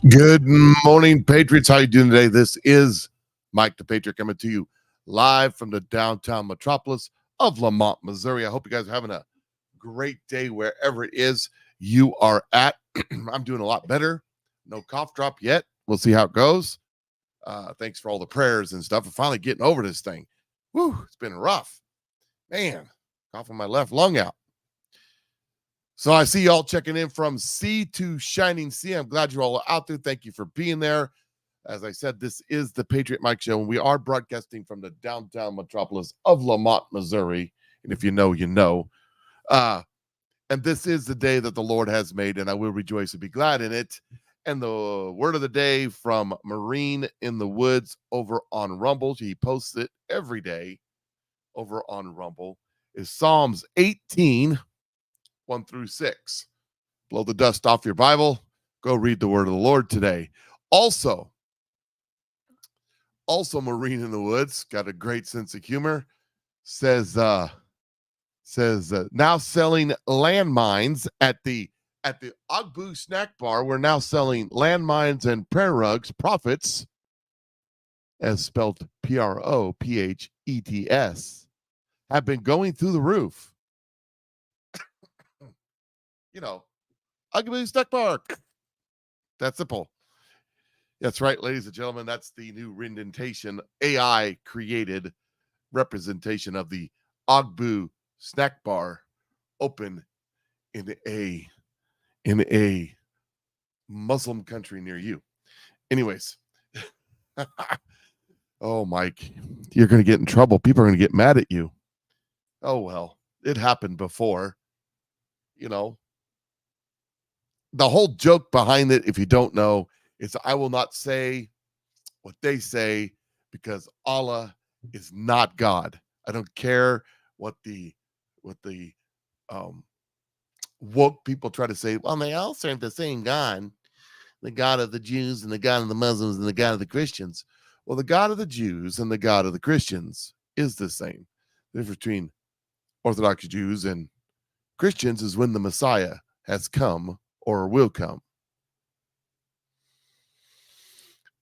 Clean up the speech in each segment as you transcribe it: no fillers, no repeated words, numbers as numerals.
Good morning, Patriots. How you doing today? This is Mike the Patriot coming to you live from the downtown metropolis of LaMonte, Missouri. I hope you guys are having a great day wherever it is you are at. I'm doing a lot better. No cough drop yet. We'll see how it goes. Thanks for all the prayers and stuff. I'm finally getting over this thing. Whew, it's been rough. Man, coughing my left lung out. So I see y'all checking in from sea to shining sea. I'm glad you're all out there. Thank you for being there. As I said, this is the Patriot Mike Show, and we are broadcasting from the downtown metropolis of LaMonte, Missouri. And if you know, you know. And this is the day that the Lord has made, and I will rejoice and be glad in it. And the word of the day from Marine in the Woods over on Rumble, he posts it every day over on Rumble, is Psalms 18, 1 through 6. Blow the dust off your Bible. Go read the word of the Lord today. Also, Marine in the Woods, got a great sense of humor, says now selling landmines at the Ogbu snack bar. We're now selling landmines and prayer rugs. Profits, as spelled Prophets, have been going through the roof. You know, Ogbu snack bar. That's simple. That's right, ladies and gentlemen. That's the new rendition, AI created representation of the Ogbu snack bar, open in a Muslim country near you. Anyways, oh, Mike, you're going to get in trouble. People are going to get mad at you. Oh, well, it happened before. You know, the whole joke behind it, if you don't know, is I will not say what they say because Allah is not God. I don't care what the woke people try to say. Well, they all serve the same God, the God of the Jews and the God of the Muslims and the God of the Christians. Well, the God of the Jews and the God of the Christians is the same. The difference between Orthodox Jews and Christians is when the Messiah has come or will come.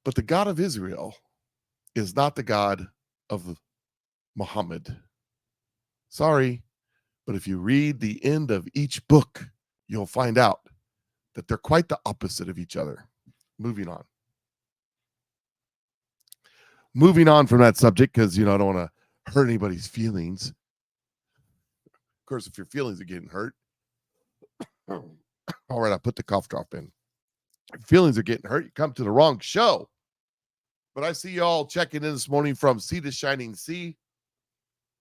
But the God of Israel is not the God of Muhammad. Sorry, but if you read the end of each book, you'll find out that they're quite the opposite of each other. Moving on from that subject, because, I don't want to hurt anybody's feelings. Of course, if your feelings are getting hurt, all right, I put the cough drop in. If feelings are getting hurt, you come to the wrong show. But I see y'all checking in this morning from sea to shining sea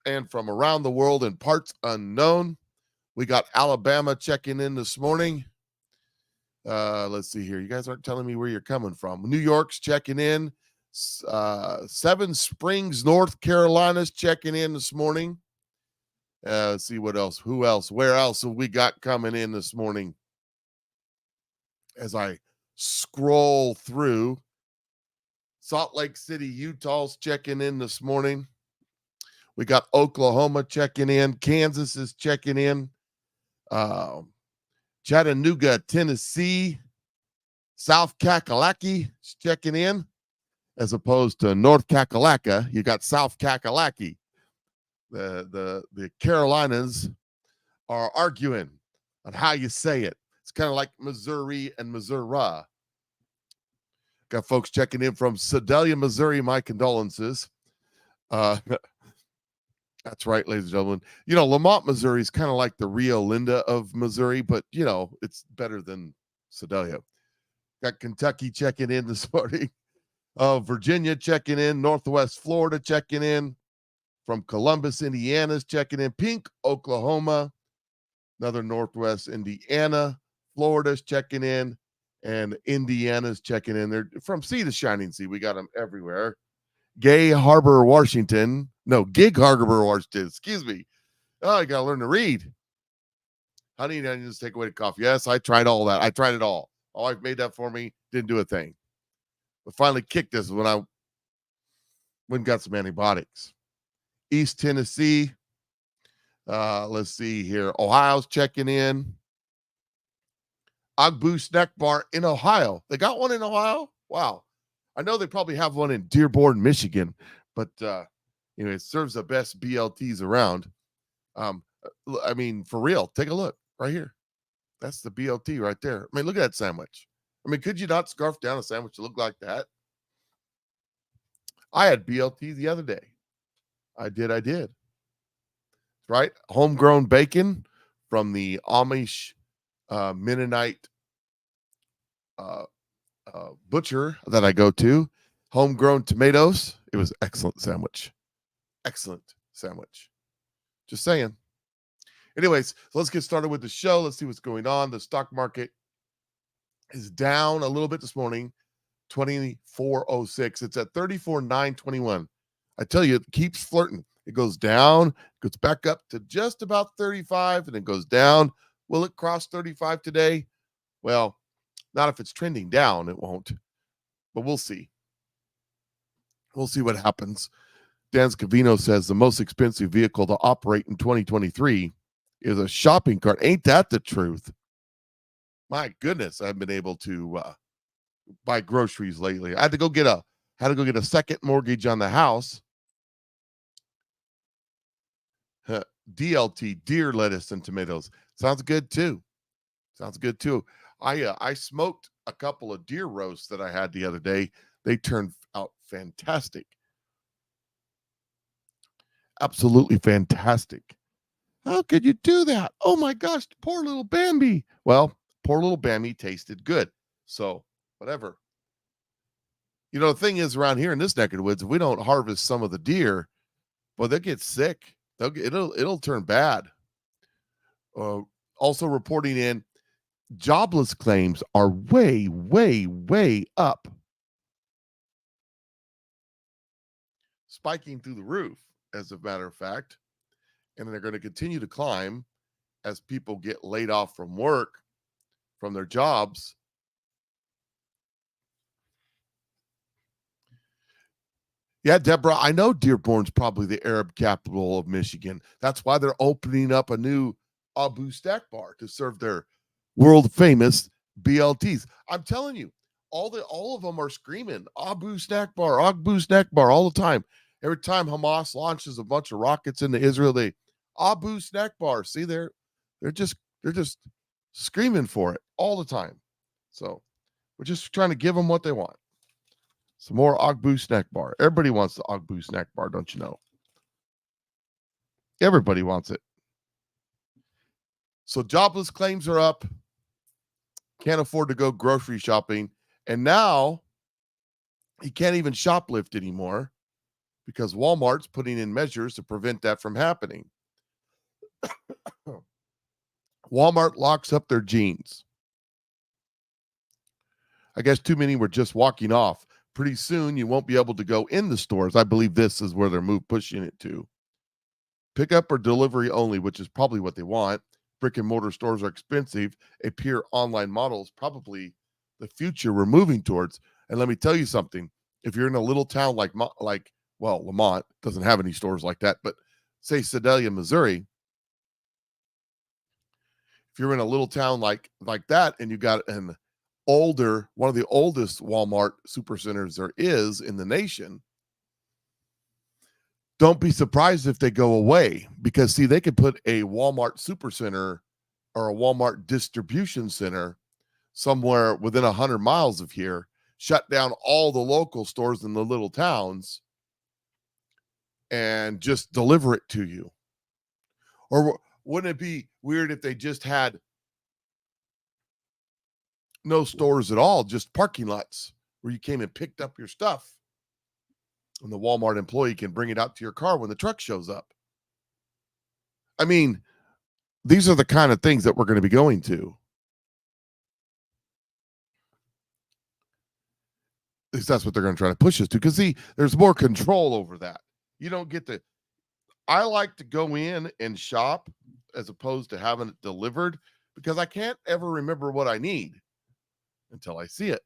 and from around the world in parts unknown. We got Alabama checking in this morning. Let's see here. You guys aren't telling me where you're coming from. New York's checking in. Seven Springs, North Carolina's checking in this morning. Let's see what else. Who else? Where else have we got coming in this morning? As I scroll through, Salt Lake City, Utah's checking in this morning. We got Oklahoma checking in. Kansas is checking in. Chattanooga, Tennessee. South Kakalaki is checking in. As opposed to North Kakalaka, you got South Kakalaki. The Carolinas are arguing on how you say it. It's kind of like Missouri and Missouri. Got folks checking in from Sedalia, Missouri. My condolences. That's right, ladies and gentlemen. Lamont, Missouri is kind of like the Rio Linda of Missouri, but, it's better than Sedalia. Got Kentucky checking in this morning. Virginia checking in. Northwest Florida checking in. From Columbus, Indiana's checking in. Pink, Oklahoma. Another Northwest Indiana. Florida's checking in. And Indiana's checking in. They're from sea to shining sea. We got them everywhere. Gig Harbor, Washington. Excuse me. Oh, I got to learn to read. Honey, I just take away the coffee. Yes, I tried all that. I tried it all. My wife made that for me. Didn't do a thing. But finally kicked this when I went and got some antibiotics. East Tennessee. Let's see here. Ohio's checking in. Ogbu Snack Bar in Ohio. They got one in Ohio? Wow. I know they probably have one in Dearborn, Michigan, but it serves the best BLTs around. I mean, for real, take a look right here. That's the BLT right there. I mean, look at that sandwich. I mean, could you not scarf down a sandwich to look like that? I had BLT the other day. I did. Right? Homegrown bacon from the Amish Mennonite butcher that I go to. Homegrown tomatoes. It was excellent sandwich. Excellent sandwich. Just saying. Anyways, so let's get started with the show. Let's see what's going on. The stock market is down a little bit this morning, 2406. It's at 34,921. I tell you, it keeps flirting. It goes down, goes back up to just about 35, and it goes down. Will it cross 35 today? Well, not if it's trending down, it won't. But we'll see. We'll see what happens. Dan Scavino says the most expensive vehicle to operate in 2023 is a shopping cart. Ain't that the truth? My goodness, I've been able to buy groceries lately. I had to go get a second mortgage on the house. DLT, deer lettuce and tomatoes. Sounds good too. I smoked a couple of deer roasts that I had the other day. They turned out fantastic. Absolutely fantastic. How could you do that? Oh my gosh, poor little Bambi. Well, poor little Bambi tasted good. So, whatever. The thing is, around here in this neck of the woods, if we don't harvest some of the deer, well, they'll get sick. It'll turn bad. Also reporting in, jobless claims are way, way, way up. Spiking through the roof, as a matter of fact. And they're going to continue to climb as people get laid off from work, from their jobs. Yeah, Deborah, I know Dearborn's probably the Arab capital of Michigan. That's why they're opening up a new Abu Snack Bar to serve their world famous BLTs. I'm telling you, all of them are screaming Abu Snack Bar all the time. Every time Hamas launches a bunch of rockets into Israel, they Abu Snack Bar. See, they're just screaming for it all the time. So we're just trying to give them what they want. Some more Ogbu Snack Bar. Everybody wants the Ogbu Snack Bar, don't you know? Everybody wants it. So jobless claims are up. Can't afford to go grocery shopping. And now he can't even shoplift anymore because Walmart's putting in measures to prevent that from happening. Walmart locks up their jeans. I guess too many were just walking off. Pretty soon, you won't be able to go in the stores. I believe this is where they're pushing it to. Pickup or delivery only, which is probably what they want. Brick and mortar stores are expensive. A pure online model is probably the future we're moving towards. And let me tell you something. If you're in a little town like LaMonte doesn't have any stores like that, but say Sedalia, Missouri, if you're in a little town like that and you got one of the oldest Walmart supercenters there is in the nation, don't be surprised if they go away, because see, they could put a Walmart supercenter or a Walmart distribution center somewhere within 100 miles of here, shut down all the local stores in the little towns and just deliver it to you. Or wouldn't it be weird if they just had no stores at all, just parking lots where you came and picked up your stuff and the Walmart employee can bring it out to your car when the truck shows up? I mean, these are the kind of things that we're going to be going to. At least that's what they're going to try to push us to, because see, there's more control over that. You don't get to. I like to go in and shop as opposed to having it delivered, because I can't ever remember what I need until I see it.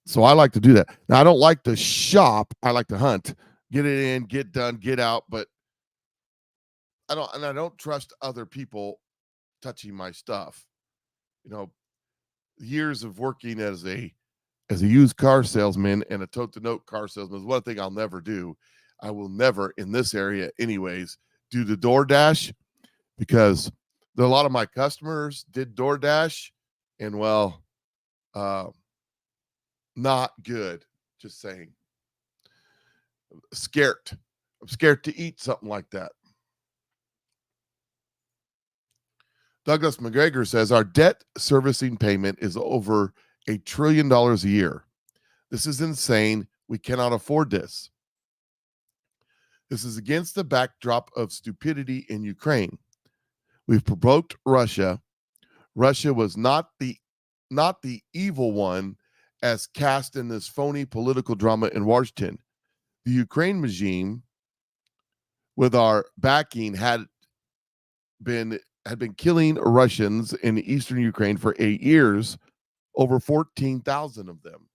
So I like to do that. Now, I don't like to shop. I like to hunt, get it in, get done, get out. But I don't trust other people touching my stuff. Years of working as a used car salesman and a tote-to-note car salesman is one thing I'll never do. I will never, in this area anyways, do the DoorDash, because a lot of my customers did DoorDash, and not good. Just saying. I'm scared to eat something like that. Douglas McGregor says our debt servicing payment is over $1 trillion a year. This is insane. We cannot afford this. This is against the backdrop of stupidity in Ukraine. We've provoked Russia. Russia was not the evil one as cast in this phony political drama in Washington. The Ukraine regime, with our backing, had been killing Russians in eastern Ukraine for 8 years, over 14,000 of them.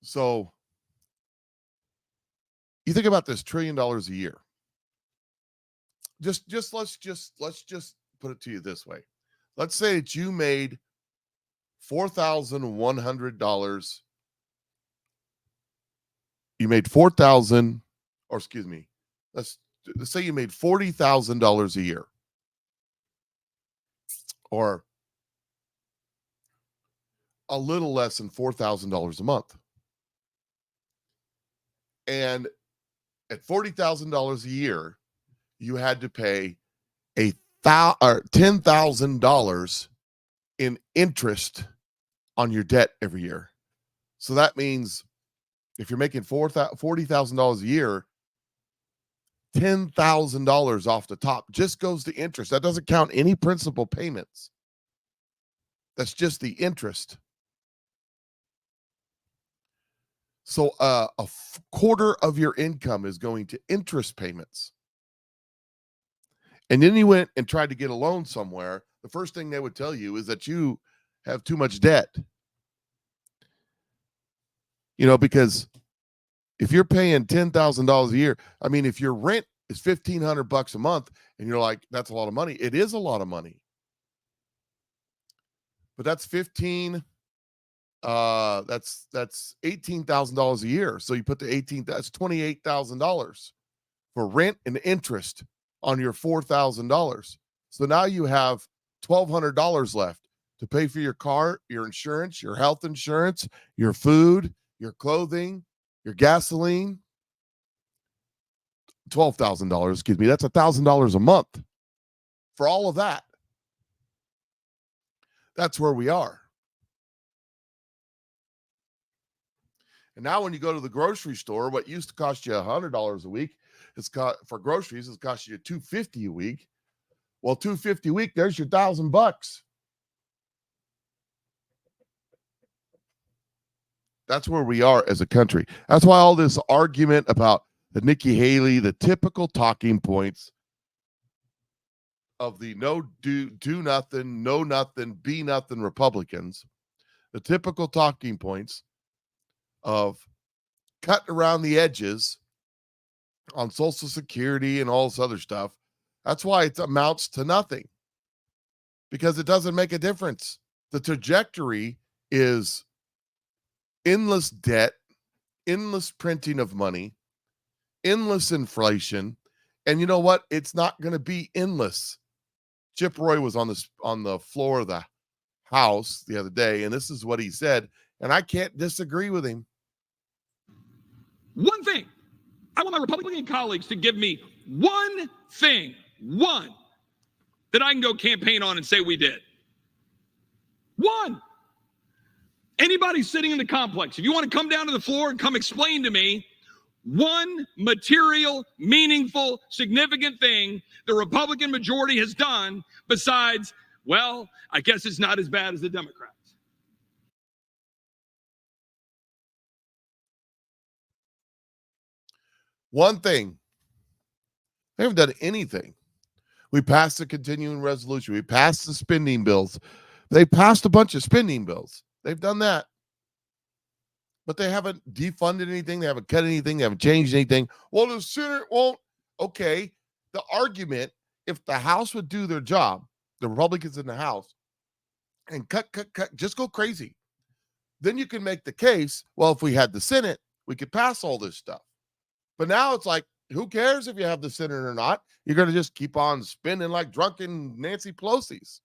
So you think about this $1 trillion a year. Let's just put it to you this way. Let's say that you made $4,100. You made $4,000, or excuse me, let's say you made $40,000 a year, or a little less than $4,000 a month. And at $40,000 a year, you had to pay $10,000 in interest on your debt every year. So that means if you're making $40,000 a year, $10,000 off the top just goes to interest. That doesn't count any principal payments. That's just the interest. So a quarter of your income is going to interest payments. And then you went and tried to get a loan somewhere. The first thing they would tell you is that you have too much debt. Because if you're paying $10,000 a year, I mean, if your rent is $1,500 a month and you're like, that's a lot of money. It is a lot of money. But that's that's $18,000 a year. So you put the that's $28,000 for rent and interest on your $4,000. So now you have $1,200 left to pay for your car, your insurance, your health insurance, your food, your clothing, your gasoline. $12,000, excuse me. That's $1,000 a month for all of that. That's where we are. And now when you go to the grocery store, what used to cost you $100 a week, for groceries, it's cost you $250 a week. Well, $250 a week, there's your $1,000. That's where we are as a country. That's why all this argument about the Nikki Haley, the typical talking points of the do nothing, know nothing, be nothing Republicans, the typical talking points of cut around the edges on Social Security and all this other stuff. That's why it amounts to nothing, because it doesn't make a difference. The trajectory is endless debt, endless printing of money, endless inflation. And you know what? It's not going to be endless. Chip Roy was on the floor of the House the other day, and this is what he said, and I can't disagree with him. One thing. I want my Republican colleagues to give me one thing, that I can go campaign on and say we did. One. Anybody sitting in the complex, if you want to come down to the floor and come explain to me one material, meaningful, significant thing the Republican majority has done besides, well, I guess it's not as bad as the Democrats. One thing. They haven't done anything. We passed the continuing resolution. We passed the spending bills. They passed a bunch of spending bills. They've done that. but they haven't defunded anything. They haven't cut anything. They haven't changed anything. Well, the Senate won't. Okay. The argument, if the House would do their job, the Republicans in the House, and cut, just go crazy. Then you can make the case, well, if we had the Senate, we could pass all this stuff. But now it's like, who cares if you have the Senate or not? You're going to just keep on spinning like drunken Nancy Pelosi's.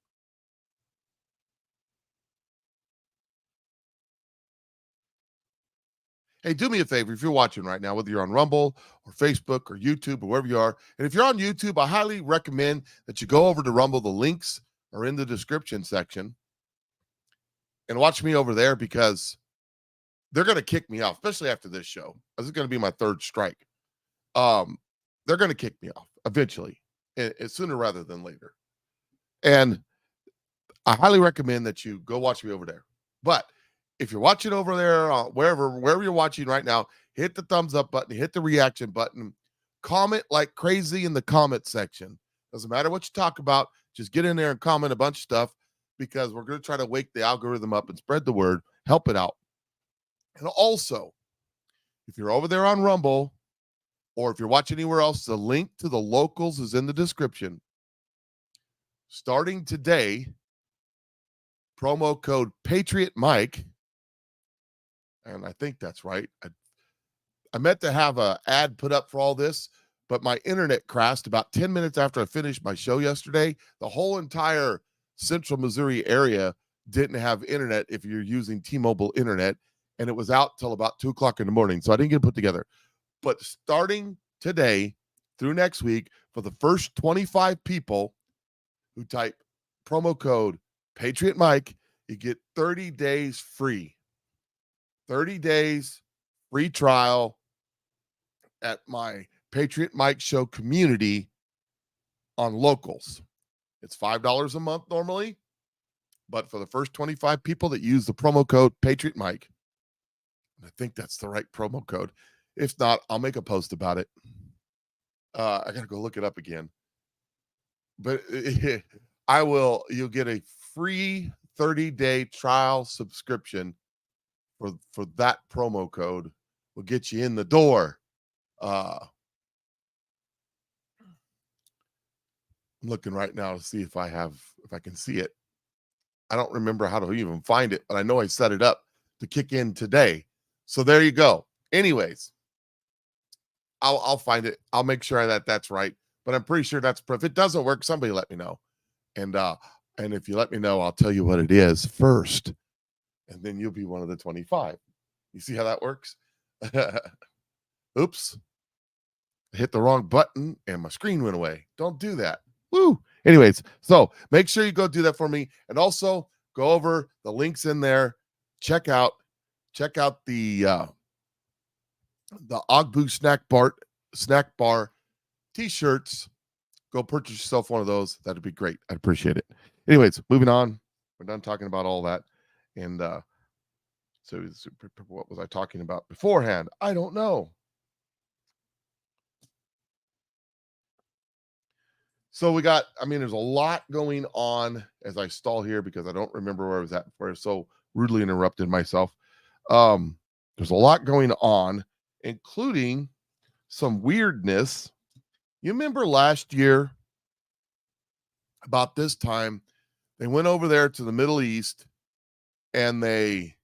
Hey, do me a favor if you're watching right now, whether you're on Rumble or Facebook or YouTube or wherever you are. And if you're on YouTube, I highly recommend that you go over to Rumble. The links are in the description section. And watch me over there because they're going to kick me off, especially after this show. This is going to be my third strike. They're going to kick me off eventually, sooner rather than later. And I highly recommend that you go watch me over there. But if you're watching over there, wherever you're watching right now, hit the thumbs up button, hit the reaction button, comment like crazy in the comment section. Doesn't matter what you talk about. Just get in there and comment a bunch of stuff because we're going to try to wake the algorithm up and spread the word, help it out. And also, if you're over there on Rumble or if you're watching anywhere else, the link to the locals is in the description. Starting today, promo code Patriot Mike. And I think that's right. I meant to have an ad put up for all this, but my internet crashed about 10 minutes after I finished my show yesterday. The whole entire central Missouri area didn't have internet if you're using T-Mobile internet, and it was out till about 2 o'clock in the morning, so I didn't get it put together. But starting today through next week, for the first 25 people who type promo code Patriot Mike, you get 30 days free. 30 days free trial at my Patriot Mike Show community on locals. It's $5 a month normally, but for the first 25 people that use the promo code Patriot Mike, I think that's the right promo code. If not, I'll make a post about it. I got to go look it up again. But you'll get a free 30-day trial subscription for that promo code. Will get you in the door. I'm looking right now to see if I can see it. I don't remember how to even find it, but I know I set it up to kick in today. So there you go. Anyways, I'll find it. I'll make sure that that's right, but I'm pretty sure that's if it doesn't work, somebody let me know. And if you let me know, I'll tell you what it is first. And then you'll be one of the 25. You see how that works? Oops. I hit the wrong button and my screen went away. Don't do that. Woo. Anyways, so make sure you go do that for me. And also go over the links in there. Check out the Ogbu snack bar t-shirts. Go purchase yourself one of those. That'd be great. I'd appreciate it. Anyways, moving on. We're done talking about all that. And so what was I talking about beforehand? I don't know. So there's a lot going on as I stall here because I don't remember where I was at before I so rudely interrupted myself. There's a lot going on, including some weirdness. You remember last year about this time, they went over there to the Middle East and they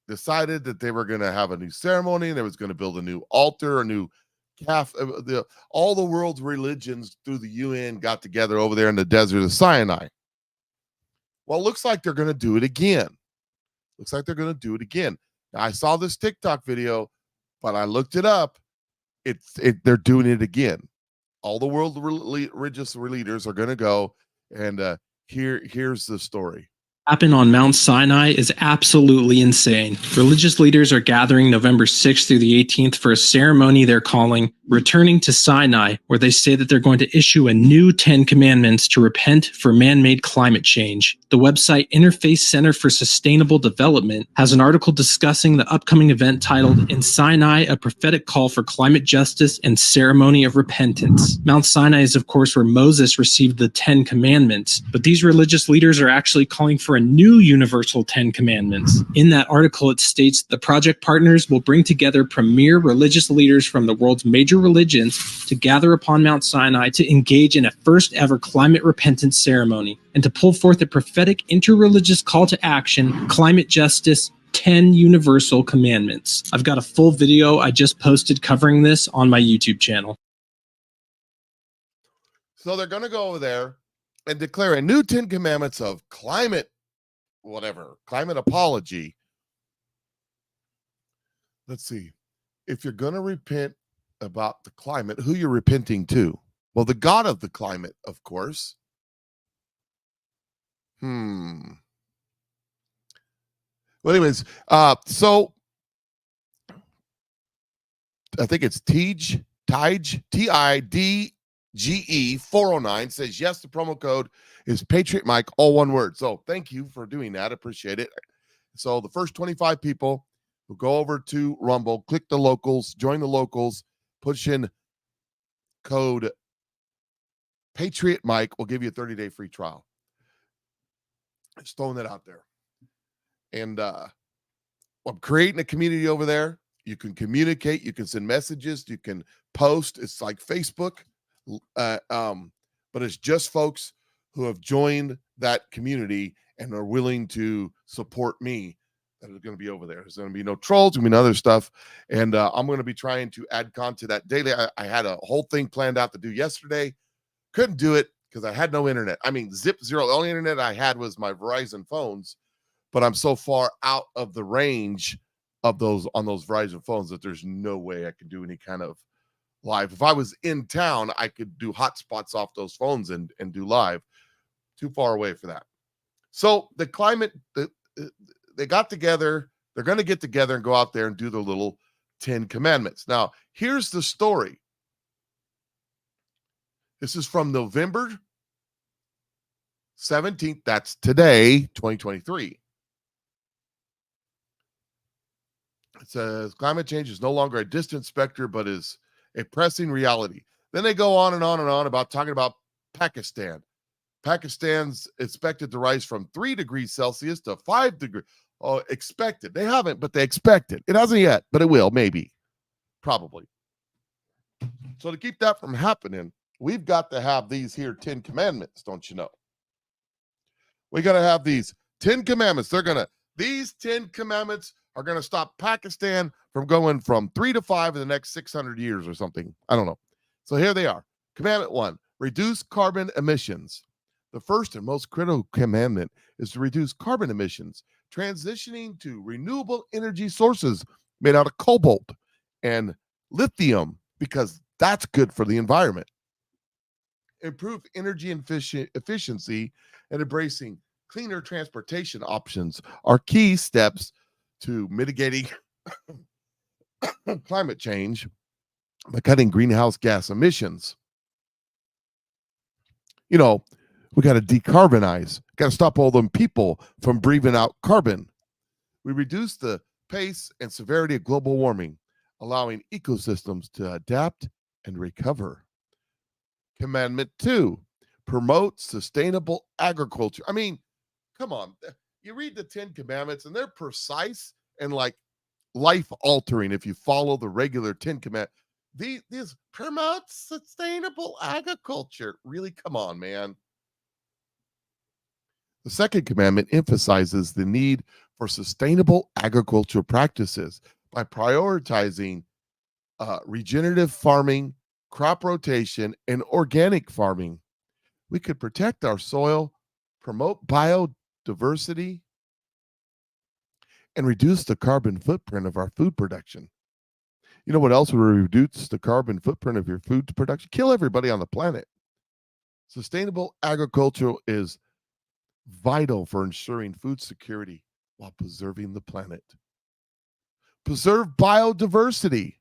decided that they were going to have a new ceremony and they was going to build a new altar, a new calf. All the world's religions through the UN got together over there in the desert of Sinai. Well, it looks like they're going to do it again. Now, I saw this TikTok video, but I looked it up. They're doing it again. All the world religious leaders are going to go, and here's the story. Happened on Mount Sinai is absolutely insane. Religious leaders are gathering November 6th through the 18th for a ceremony they're calling Returning to Sinai, where they say that they're going to issue a new 10 commandments to repent for man-made climate change. The website Interfaith Center for Sustainable Development has an article discussing the upcoming event titled In Sinai, a prophetic call for climate justice and ceremony of repentance. Mount Sinai is, of course, where Moses received the 10 commandments, but these religious leaders are actually calling for for a new universal 10 commandments. In that article, it states the project partners will bring together premier religious leaders from the world's major religions to gather upon Mount Sinai to engage in a first ever climate repentance ceremony and to pull forth a prophetic interreligious call to action, climate justice, 10 universal commandments. I've got a full video I just posted covering this on my YouTube channel. So they're going to go over there and declare a new 10 commandments of climate, climate apology. Let's see. If you're going to repent about the climate, who you're repenting to? Well, the God of the climate, of course. Well, anyways, so I think it's Tidge, TIDGE 409 says, yes, the promo code is Patriot Mike, all one word. So thank you for doing that. Appreciate it. So the first 25 people who go over to Rumble, click the locals, join the locals, push in code Patriot Mike, will give you a 30-day free trial. Just throwing that out there. And I'm creating a community over there. You can communicate, you can send messages, you can post. It's like Facebook. But it's just folks who have joined that community and are willing to support me that are going to be over there. There's going to be no trolls, going to be no other stuff. And I'm going to be trying to add content to that daily. I had a whole thing planned out to do yesterday. Couldn't do it because I had no internet. I mean, zip zero. The only internet I had was my Verizon phones, but I'm so far out of the range of those on those Verizon phones that there's no way I could do any kind of live. If I was in town, I could do hotspots off those phones and do live. Too far away for that. So the climate, they got together. They're going to get together and go out there and do the little 10 commandments. Now, here's the story. This is from November 17th. That's today, 2023. It says climate change is no longer a distant specter, but is a pressing reality. Then they go on and on and on about talking about Pakistan. Pakistan's expected to rise from 3 degrees Celsius to 5 degrees. Oh, expected. They haven't, but they expect it. It hasn't yet, but it will, maybe, probably. So to keep that from happening, we've got to have these here 10 commandments, don't you know? We got to have these 10 commandments. These 10 commandments are going to stop Pakistan from going from 3 to 5 in the next 600 years or something. I don't know. So here they are. Commandment 1, reduce carbon emissions. The first and most critical commandment is to reduce carbon emissions, transitioning to renewable energy sources made out of cobalt and lithium, because that's good for the environment. Improve energy efficiency and embracing cleaner transportation options are key steps to mitigating climate change by cutting greenhouse gas emissions. You know, we got to decarbonize, got to stop all them people from breathing out carbon. We reduce the pace and severity of global warming, allowing ecosystems to adapt and recover. Commandment 2, promote sustainable agriculture. I mean, come on. You read the 10 commandments and they're precise and like life altering if you follow the regular 10 commandments. These promote sustainable agriculture. Really, come on, man. The second commandment emphasizes the need for sustainable agricultural practices by prioritizing regenerative farming, crop rotation, and organic farming. We could protect our soil, promote biodiversity, and reduce the carbon footprint of our food production. You know what else would reduce the carbon footprint of your food production? Kill everybody on the planet. Sustainable agriculture is vital for ensuring food security while preserving the planet. Preserve biodiversity.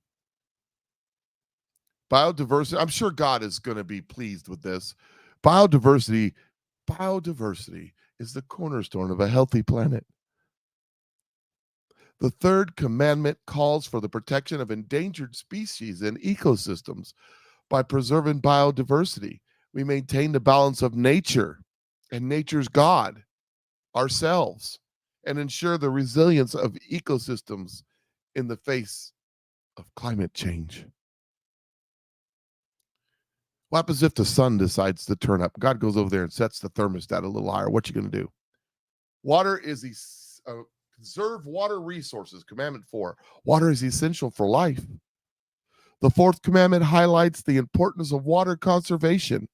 Biodiversity, I'm sure God is going to be pleased with this. Biodiversity is the cornerstone of a healthy planet. The third commandment calls for the protection of endangered species and ecosystems. By preserving biodiversity, we maintain the balance of nature and nature's God. ourselves and ensure the resilience of ecosystems in the face of climate change. What happens if the sun decides to turn up? God goes over there and sets the thermostat a little higher. What you going to do? Water is conserve water resources. Commandment 4. Water is essential for life. The 4th commandment highlights the importance of water conservation.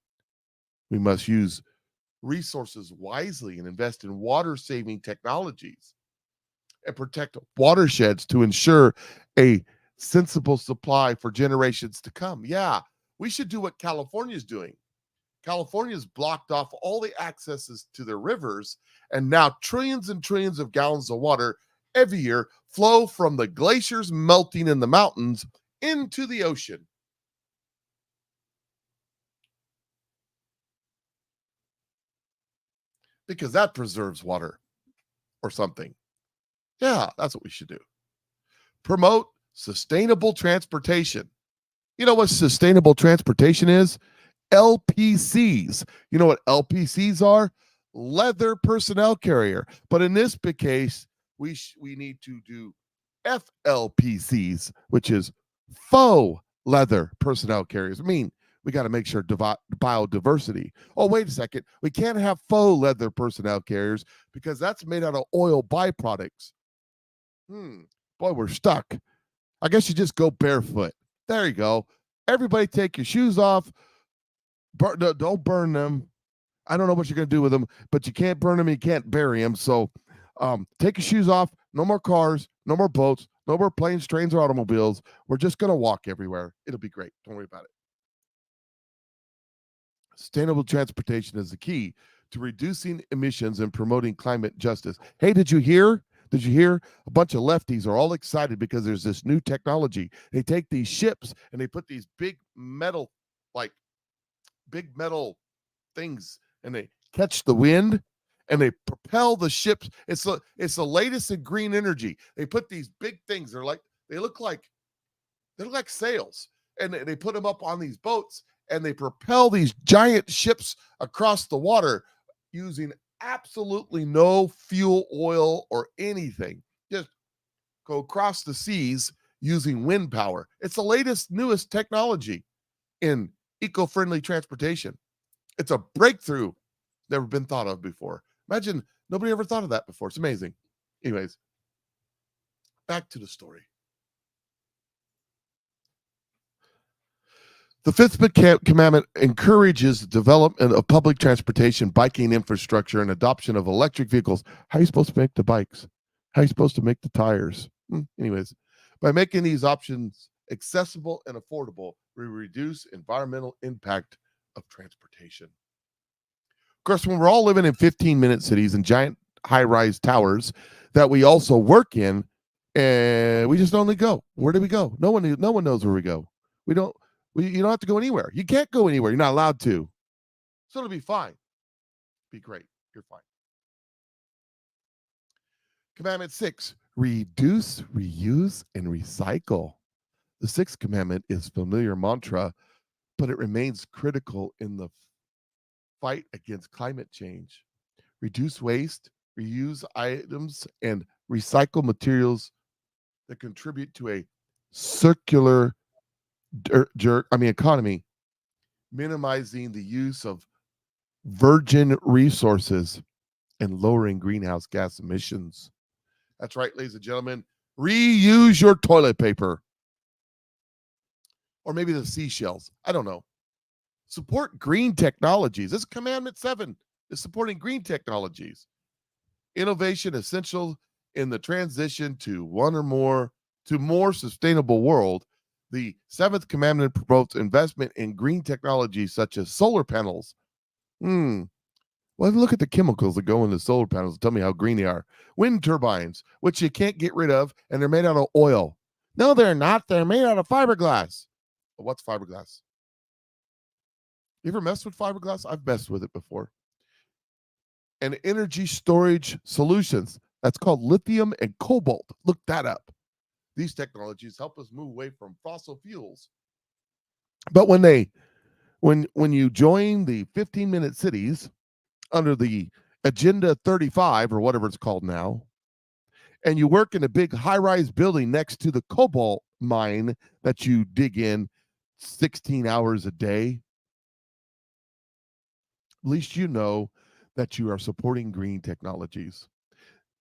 We must use resources wisely and invest in water-saving technologies and protect watersheds to ensure a sensible supply for generations to come. Yeah, we should do what California's doing. California's blocked off all the accesses to their rivers, and now trillions and trillions of gallons of water every year flow from the glaciers melting in the mountains into the ocean. Because that preserves water or something. Yeah, that's what we should do. Promote sustainable transportation. You know what sustainable transportation is? LPCs. You know what LPCs are? Leather personnel carrier. But in this case, we need to do FLPCs, which is faux leather personnel carriers. I mean, we got to make sure biodiversity. Oh, wait a second. We can't have faux leather personnel carriers because that's made out of oil byproducts. Boy, we're stuck. I guess you just go barefoot. There you go. Everybody take your shoes off. Don't burn them. I don't know what you're going to do with them, but you can't burn them. You can't bury them. So take your shoes off. No more cars. No more boats. No more planes, trains, or automobiles. We're just going to walk everywhere. It'll be great. Don't worry about it. Sustainable transportation is the key to reducing emissions and promoting climate justice. Hey, did you hear? Did you hear? A bunch of lefties are all excited because there's this new technology. They take these ships and they put these big metal things and they catch the wind and they propel the ships. It's the latest in green energy. They put these big things. They look like sails, and they put them up on these boats and they propel these giant ships across the water using absolutely no fuel oil or anything. Just go across the seas using wind power. It's the latest, newest technology in eco-friendly transportation. It's a breakthrough never been thought of before. Imagine nobody ever thought of that before. It's amazing. Anyways, back to the story. The 5th commandment encourages the development of public transportation, biking infrastructure, and adoption of electric vehicles. How are you supposed to make the bikes? How are you supposed to make the tires? Anyways, by making these options accessible and affordable, we reduce environmental impact of transportation. Of course, when we're all living in 15-minute cities and giant high-rise towers that we also work in, and we just only go. Where do we go? No one knows where we go. You don't have to go anywhere. You can't go anywhere. You're not allowed to. So it'll be fine. Be great. You're fine. Commandment 6, reduce, reuse, and recycle. The 6th commandment is a familiar mantra, but it remains critical in the fight against climate change. Reduce waste, reuse items, and recycle materials that contribute to a circular economy, minimizing the use of virgin resources and lowering greenhouse gas emissions. That's right, ladies and gentlemen. Reuse your toilet paper. Or maybe the seashells. I don't know. Support green technologies. This commandment 7 is supporting green technologies. Innovation essential in the transition to more sustainable world. The 7th commandment promotes investment in green technologies such as solar panels. Well, look at the chemicals that go into solar panels and tell me how green they are. Wind turbines, which you can't get rid of, and they're made out of oil. No, they're not. They're made out of fiberglass. What's fiberglass? You ever messed with fiberglass? I've messed with it before. And energy storage solutions. That's called lithium and cobalt. Look that up. These technologies help us move away from fossil fuels. But when you join the 15-minute cities under the Agenda 35 or whatever it's called now, and you work in a big high-rise building next to the cobalt mine that you dig in 16 hours a day, at least you know that you are supporting green technologies.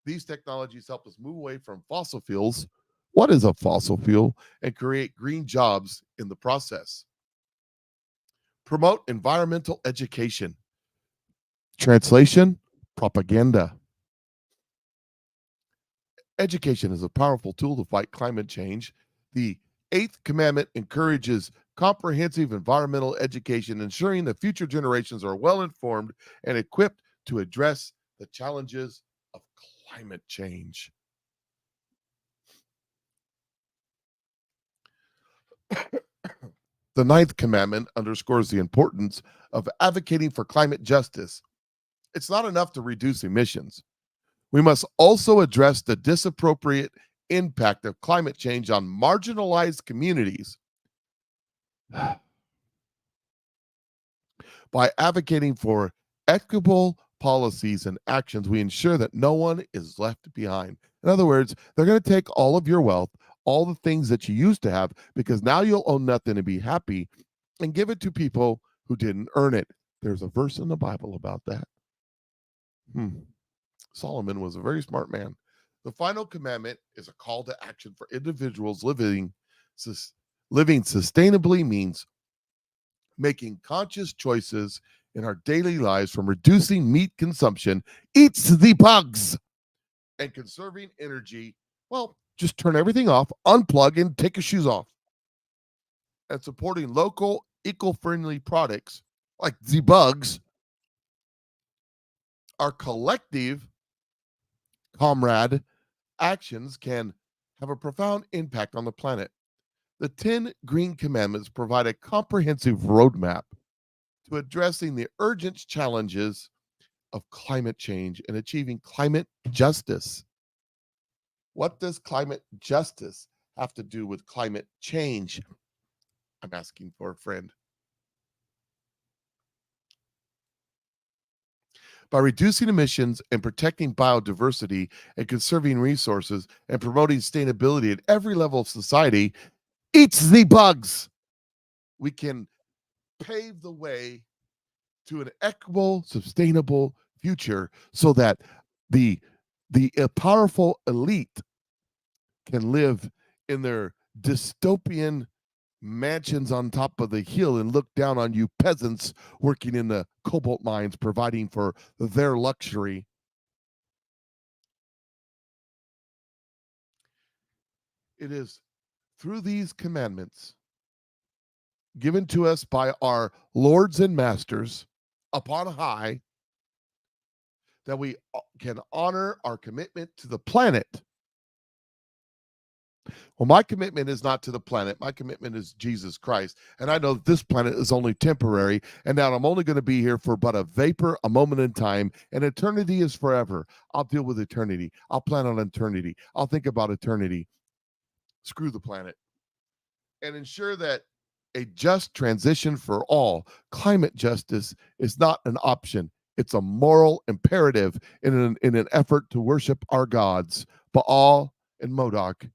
These technologies help us move away from fossil fuels. What is a fossil fuel? And create green jobs in the process. Promote environmental education. Translation, propaganda. Education is a powerful tool to fight climate change. The eighth commandment encourages comprehensive environmental education, ensuring that future generations are well informed and equipped to address the challenges of climate change. The ninth commandment underscores the importance of advocating for climate justice. It's not enough to reduce emissions. We must also address the disappropriate impact of climate change on marginalized communities. By advocating for equitable policies and actions, we ensure that no one is left behind. In other words, they're going to take all of your wealth, all the things that you used to have, because now you'll own nothing and be happy, and give it to people who didn't earn it. There's a verse in the Bible about that. Solomon was a very smart man. The final commandment is a call to action for individuals living sustainably, means making conscious choices in our daily lives, from reducing meat consumption, eats the bugs, and conserving energy. Well, just turn everything off, unplug, and take your shoes off. And supporting local, eco-friendly products like the bugs. Our collective comrade actions can have a profound impact on the planet. The 10 Green Commandments provide a comprehensive roadmap to addressing the urgent challenges of climate change and achieving climate justice. What does climate justice have to do with climate change? I'm asking for a friend. By reducing emissions and protecting biodiversity and conserving resources and promoting sustainability at every level of society, eats the bugs, we can pave the way to an equitable, sustainable future, so that the powerful elite can live in their dystopian mansions on top of the hill and look down on you peasants working in the cobalt mines, providing for their luxury. It is through these commandments given to us by our lords and masters upon high that we can honor our commitment to the planet. Well, my commitment is not to the planet. My commitment is Jesus Christ. And I know that this planet is only temporary, and that I'm only going to be here for but a vapor, a moment in time, and eternity is forever. I'll deal with eternity. I'll plan on eternity. I'll think about eternity. Screw the planet. And ensure that a just transition for all. Climate justice is not an option. It's a moral imperative in an effort to worship our gods, Baal and Modoc.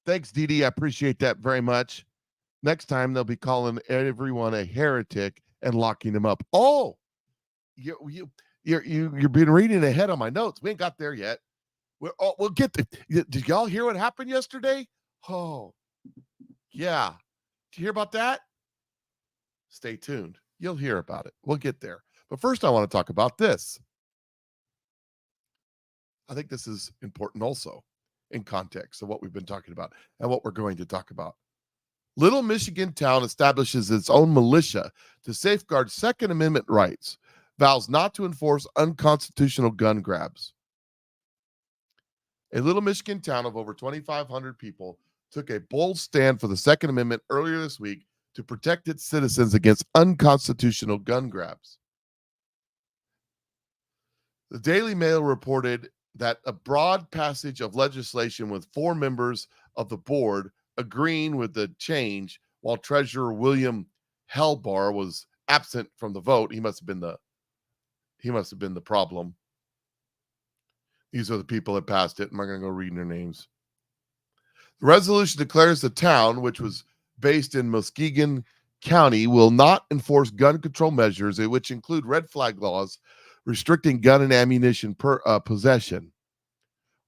Thanks, Dee Dee. I appreciate that very much. Next time, they'll be calling everyone a heretic and locking them up. Oh, you've been reading ahead on my notes. We ain't got there yet. We'll get there. Did y'all hear what happened yesterday? Oh, yeah. Did you hear about that? Stay tuned. You'll hear about it. We'll get there. But first, I want to talk about this. I think this is important also in context of what we've been talking about and what we're going to talk about. Little Michigan town establishes its own militia to safeguard Second Amendment rights, vows not to enforce unconstitutional gun grabs. A little Michigan town of over 2,500 people took a bold stand for the Second Amendment earlier this week to protect its citizens against unconstitutional gun grabs. The Daily Mail reported that a broad passage of legislation with 4 members of the board agreeing with the change, while Treasurer William Helbar was absent from the vote. He must have been He must have been the problem. These are the people that passed it. I'm not going to go reading their names. The resolution declares the town, which was based in Muskegon County, will not enforce gun control measures, which include red flag laws restricting gun and ammunition possession.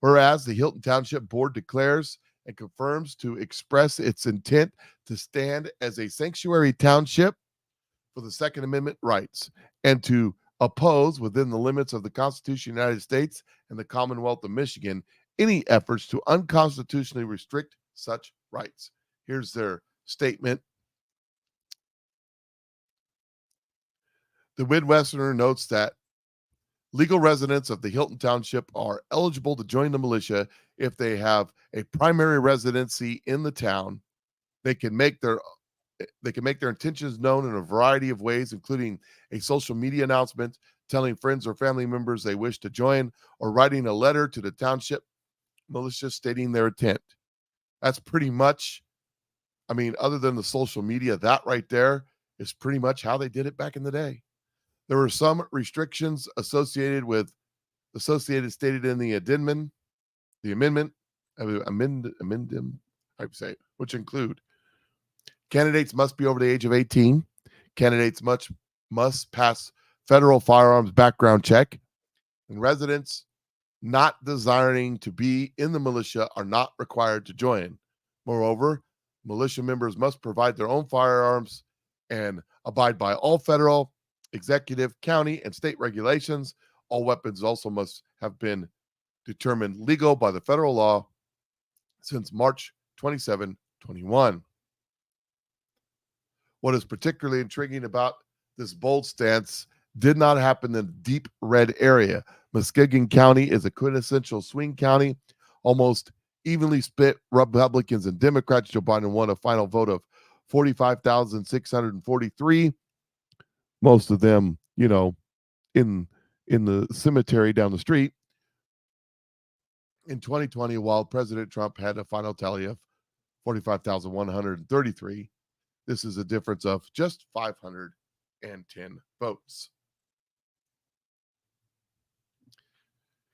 Whereas the Hilton Township Board declares and confirms to express its intent to stand as a sanctuary township for the Second Amendment rights and to oppose, within the limits of the Constitution of the United States and the Commonwealth of Michigan, any efforts to unconstitutionally restrict such rights. Here's their statement. The Midwesterner notes that legal residents of the Hilton Township are eligible to join the militia if they have a primary residency in the town. They can make their intentions known in a variety of ways, including a social media announcement, telling friends or family members they wish to join, or writing a letter to the township militia stating their intent. That's pretty much, other than the social media, that right there is pretty much how they did it back in the day. There were some restrictions stated in the amendment, which include candidates must be over the age of 18. Candidates must pass federal firearms background check, and residents not desiring to be in the militia are not required to join. Moreover, militia members must provide their own firearms and abide by all federal, executive, county, and state regulations. All weapons also must have been determined legal by the federal law since March 27, 21. What is particularly intriguing about this bold stance did not happen in the deep red area. Muskegon County is a quintessential swing county, almost evenly split Republicans and Democrats. Joe Biden won a final vote of 45,643. Most of them, in the cemetery down the street. In 2020, while President Trump had a final tally of 45,133, this is a difference of just 510 votes.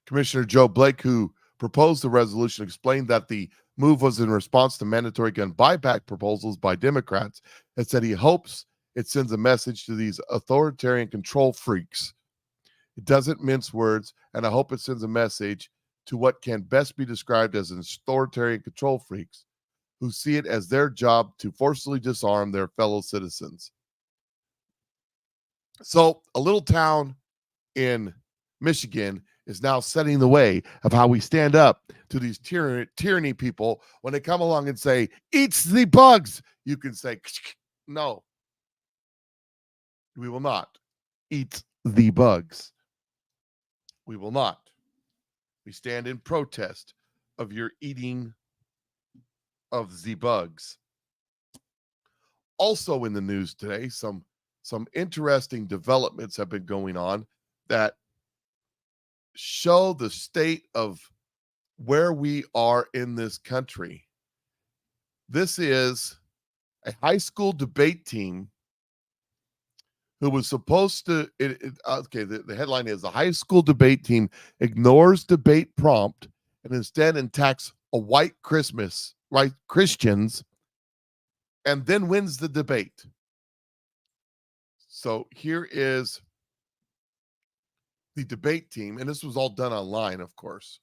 Commissioner Joe Blake, who proposed the resolution, explained that the move was in response to mandatory gun buyback proposals by Democrats, and said he hopes it sends a message to these authoritarian control freaks. It doesn't mince words, and I hope it sends a message to what can best be described as authoritarian control freaks who see it as their job to forcibly disarm their fellow citizens. So a little town in Michigan is now setting the way of how we stand up to these tyranny people. When they come along and say, "Eats the bugs," you can say, "No, we will not eat the bugs. We will not. We stand in protest of your eating of the bugs." Also in the news today, some interesting developments have been going on that show the state of where we are in this country. This is a high school debate team who was supposed to, the headline is: a high school debate team ignores debate prompt and instead attacks white Christians, and then wins the debate. So here is the debate team, and this was all done online, of course.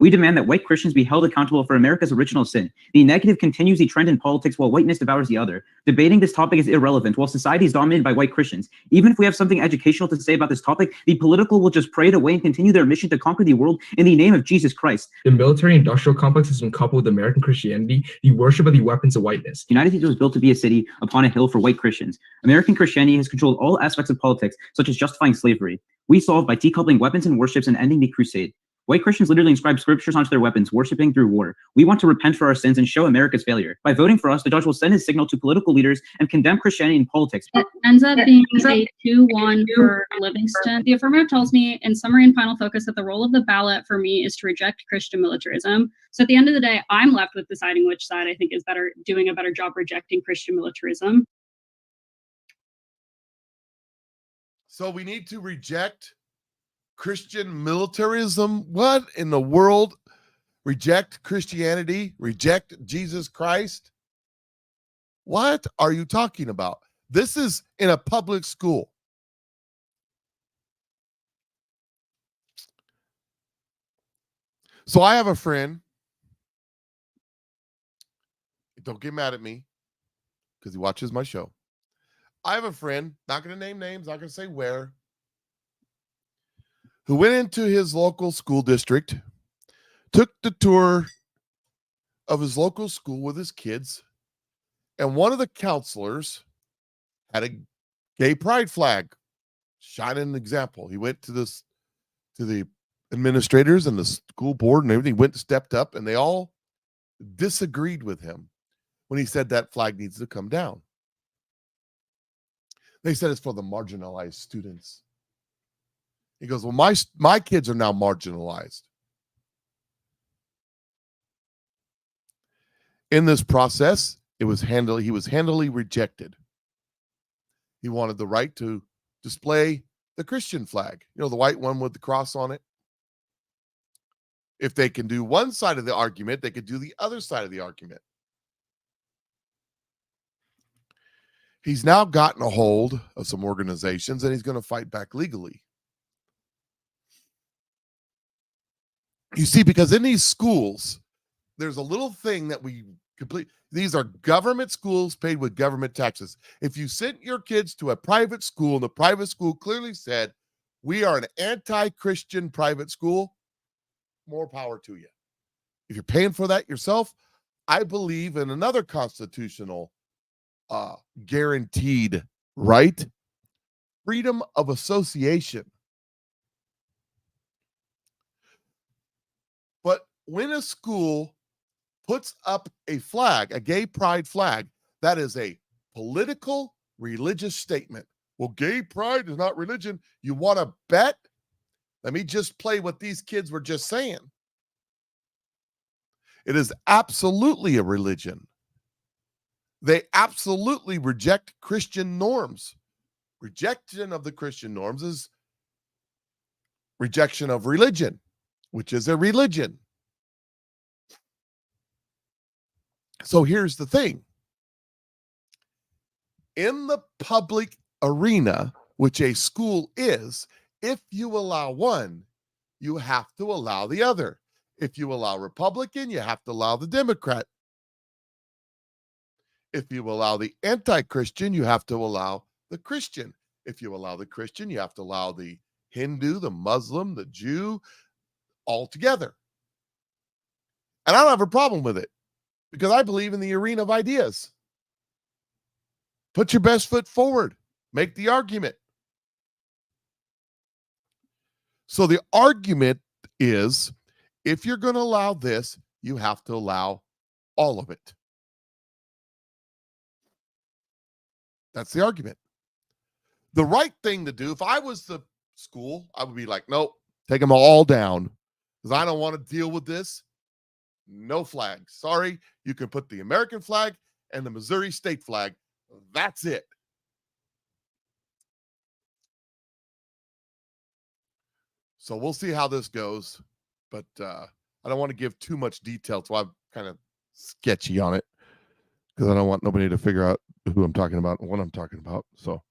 We demand that white Christians be held accountable for America's original sin. The negative continues the trend in politics while whiteness devours the other. Debating this topic is irrelevant while society is dominated by white Christians. Even if we have something educational to say about this topic, the political will just pray it away and continue their mission to conquer the world in the name of Jesus Christ. The military-industrial complex has been coupled with American Christianity, the worship of the weapons of whiteness. The United States was built to be a city upon a hill for white Christians. American Christianity has controlled all aspects of politics, such as justifying slavery. We solve by decoupling weapons and worships and ending the crusade. White Christians literally inscribe scriptures onto their weapons, worshiping through war. We want to repent for our sins and show America's failure. By voting for us, the judge will send his signal to political leaders and condemn Christianity in politics. It ends up being a 2-1 for Livingston. The affirmative tells me, in summary and final focus, that the role of the ballot for me is to reject Christian militarism. So at the end of the day, I'm left with deciding which side I think is doing a better job rejecting Christian militarism. So we need to reject Christian militarism. What in the world? Reject Christianity? Reject Jesus Christ? What are you talking about? This is in a public school. So I have a friend. Don't get mad at me because he watches my show. I have a friend, not going to name names, not going to say where, who went into his local school district, took the tour of his local school with his kids, and one of the counselors had a gay pride flag, shining an example. He went to the administrators and the school board and everything, went and stepped up, and they all disagreed with him when he said that flag needs to come down. They said it's for the marginalized students. He goes, well, my kids are now marginalized. In this process, he was handily rejected. He wanted the right to display the Christian flag, the white one with the cross on it. If they can do one side of the argument, they could do the other side of the argument. He's now gotten a hold of some organizations and he's going to fight back legally. You see, because in these schools, there's a little thing that we complete. These are government schools paid with government taxes. If you sent your kids to a private school and the private school clearly said, we are an anti-Christian private school, more power to you. If you're paying for that yourself, I believe in another constitutional guaranteed right, freedom of association. But when a school puts up a flag, a gay pride flag, that is a political, religious statement. Well, gay pride is not religion. You want to bet? Let me just play what these kids were just saying. It is absolutely a religion. They absolutely reject Christian norms. Rejection of the Christian norms is rejection of religion, which is a religion. So here's the thing. In the public arena, which a school is, if you allow one, you have to allow the other. If you allow Republican, you have to allow the Democrat. If you allow the anti-Christian, you have to allow the Christian. If you allow the Christian, you have to allow the Hindu, the Muslim, the Jew, all together. And I don't have a problem with it because I believe in the arena of ideas. Put your best foot forward. Make the argument. So the argument is, if you're going to allow this, you have to allow all of it. That's the argument. The right thing to do, if I was the school, I would be like, nope, take them all down because I don't want to deal with this. No flags. Sorry, you can put the American flag and the Missouri state flag. That's it. So we'll see how this goes, but I don't want to give too much detail, so I'm kind of sketchy on it because I don't want nobody to figure out who I'm talking about and what I'm talking about. So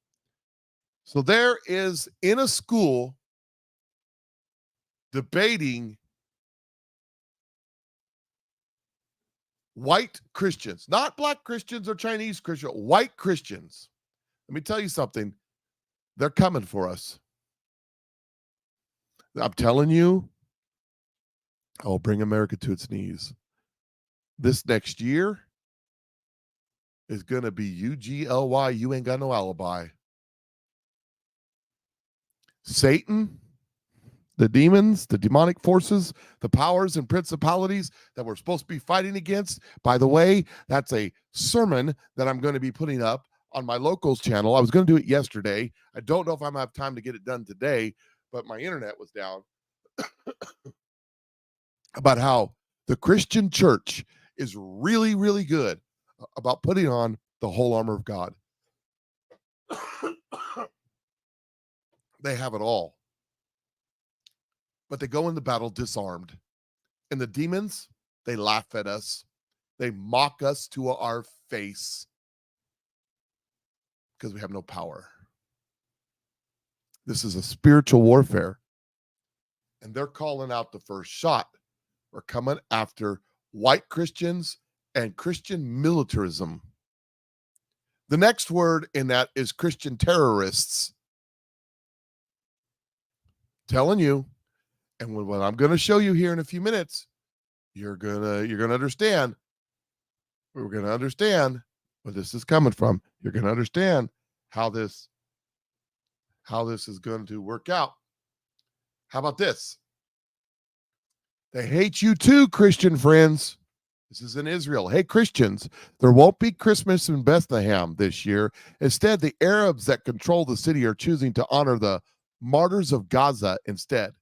there is in a school debating white Christians, not black Christians or Chinese Christians, white Christians. Let me tell you something. They're coming for us. I'm telling you, I'll bring America to its knees. This next year is going to be UGLY. You ain't got no alibi. Satan, the demons, the demonic forces, the powers and principalities that we're supposed to be fighting against. By the way, that's a sermon that I'm going to be putting up on my locals channel. I was going to do it yesterday. I don't know if I'm going to have time to get it done today, but my internet was down. About how the Christian church is really, really good about putting on the whole armor of God. They have it all. But they go into battle disarmed. And the demons, they laugh at us. They mock us to our face because we have no power. This is a spiritual warfare. And they're calling out the first shot. We're coming after white Christians and Christian militarism. The next word in that is Christian terrorists. Telling you, and what I'm going to show you here in a few minutes, you're gonna understand. We're going to understand where this is coming from. You're going to understand how this is going to work out. How about this? They hate you too, Christian friends. This is in Israel. Hey, Christians, there won't be Christmas in Bethlehem this year. Instead, the Arabs that control the city are choosing to honor the martyrs of Gaza instead.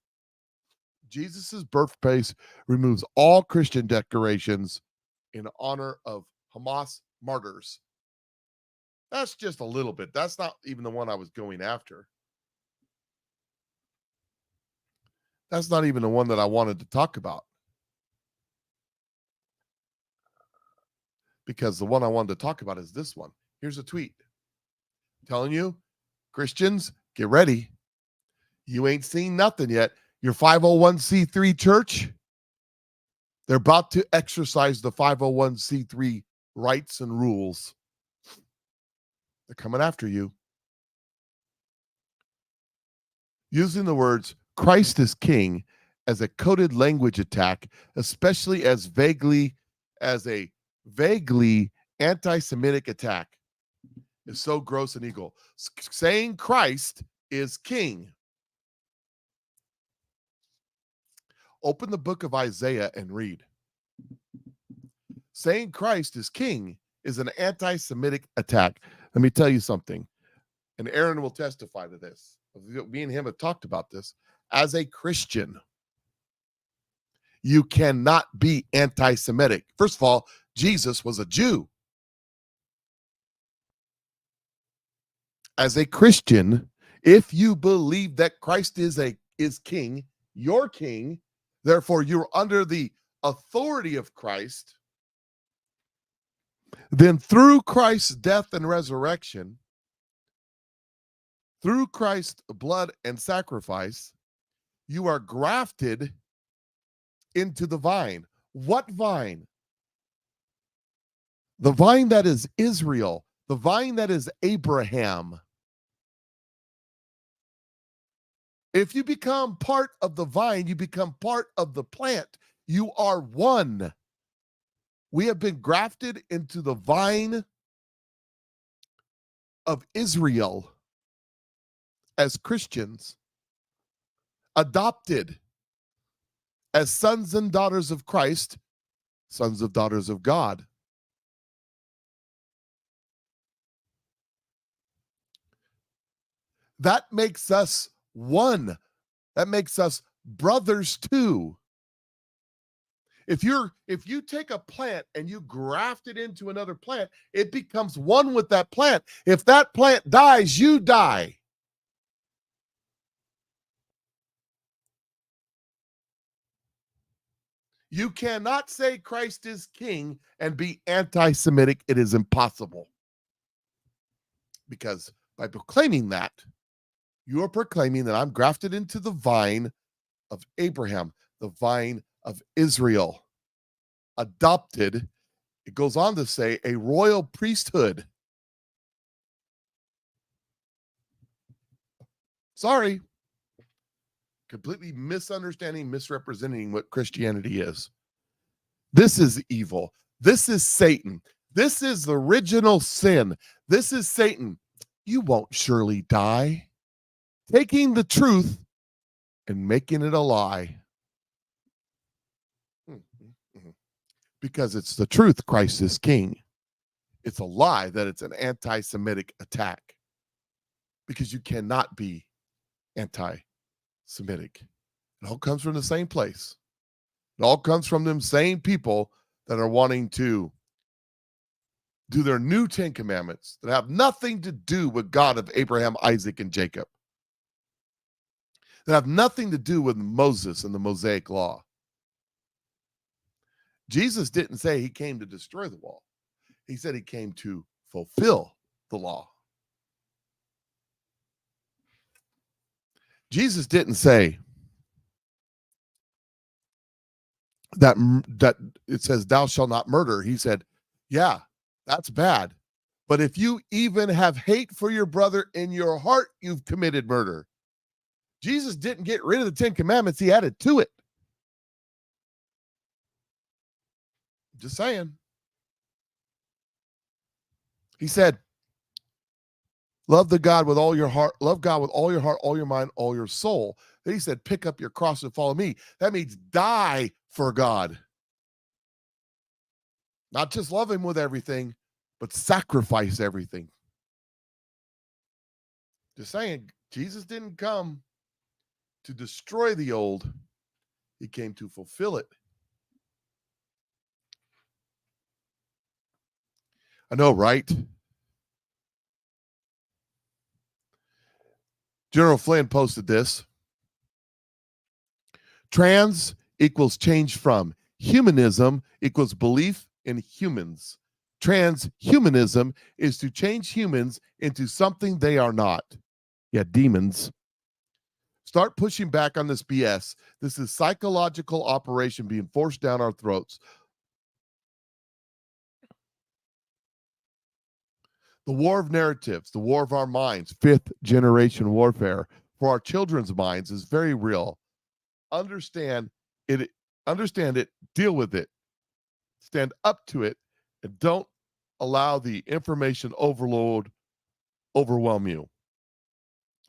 Jesus' birthplace removes all Christian decorations in honor of Hamas martyrs. That's just a little bit. That's not even the one I was going after. That's not even the one that I wanted to talk about. Because the one I wanted to talk about is this one. Here's a tweet. I'm telling you, Christians, get ready. You ain't seen nothing yet. Your 501c3 church, they're about to exercise the 501c3 rights and rules. They're coming after you. Using the words Christ is King as a coded language attack, especially as a vaguely anti-Semitic attack, is so gross and evil. Saying Christ is King. Open the book of Isaiah and read. Saying Christ is King is an anti-Semitic attack. Let me tell you something, and Aaron will testify to this. Me and him have talked about this. As a Christian, you cannot be anti-Semitic. First of all, Jesus was a Jew. As a Christian, if you believe that Christ is king, your king, therefore you're under the authority of Christ, then through Christ's death and resurrection, through Christ's blood and sacrifice, you are grafted into the vine. What vine? The vine that is Israel, the vine that is Abraham. If you become part of the vine, you become part of the plant. You are one. We have been grafted into the vine of Israel as Christians, adopted as sons and daughters of Christ, sons and daughters of God. That makes us one. That makes us brothers too. If you take a plant and you graft it into another plant, it becomes one with that plant. If that plant dies, you die. You cannot say Christ is king and be anti-Semitic. It is impossible. Because by proclaiming that, you are proclaiming that I'm grafted into the vine of Abraham, the vine of Israel, adopted. It goes on to say a royal priesthood. Sorry. Completely misunderstanding, misrepresenting what Christianity is. This is evil. This is Satan. This is the original sin. This is Satan. You won't surely die. Taking the truth and making it a lie. Because it's the truth, Christ is king. It's a lie that it's an anti-Semitic attack. Because you cannot be anti-Semitic. It all comes from the same place. It all comes from them same people that are wanting to do their new 10 commandments that have nothing to do with God of Abraham, Isaac, and Jacob. that have nothing to do with Moses and the Mosaic law. Jesus didn't say he came to destroy the law. He said he came to fulfill the law. Jesus didn't say that it says thou shalt not murder. He said, yeah, that's bad. But if you even have hate for your brother in your heart, you've committed murder. Jesus didn't get rid of the 10 Commandments. He added to it. Just saying. He said, love the God with all your heart, love God with all your heart, all your mind, all your soul. Then he said, pick up your cross and follow me. That means die for God. Not just love him with everything, but sacrifice everything. Just saying, Jesus didn't come to destroy the old. He came to fulfill it. I know, right? General Flynn posted this. Trans equals change from. Humanism equals belief in humans. Transhumanism is to change humans into something they are not. Yeah, demons. Start pushing back on this BS. This is psychological operation being forced down our throats. The war of narratives, the war of our minds, 5th generation warfare for our children's minds is very real. Understand it, deal with it, stand up to it, and don't allow the information overload overwhelm you.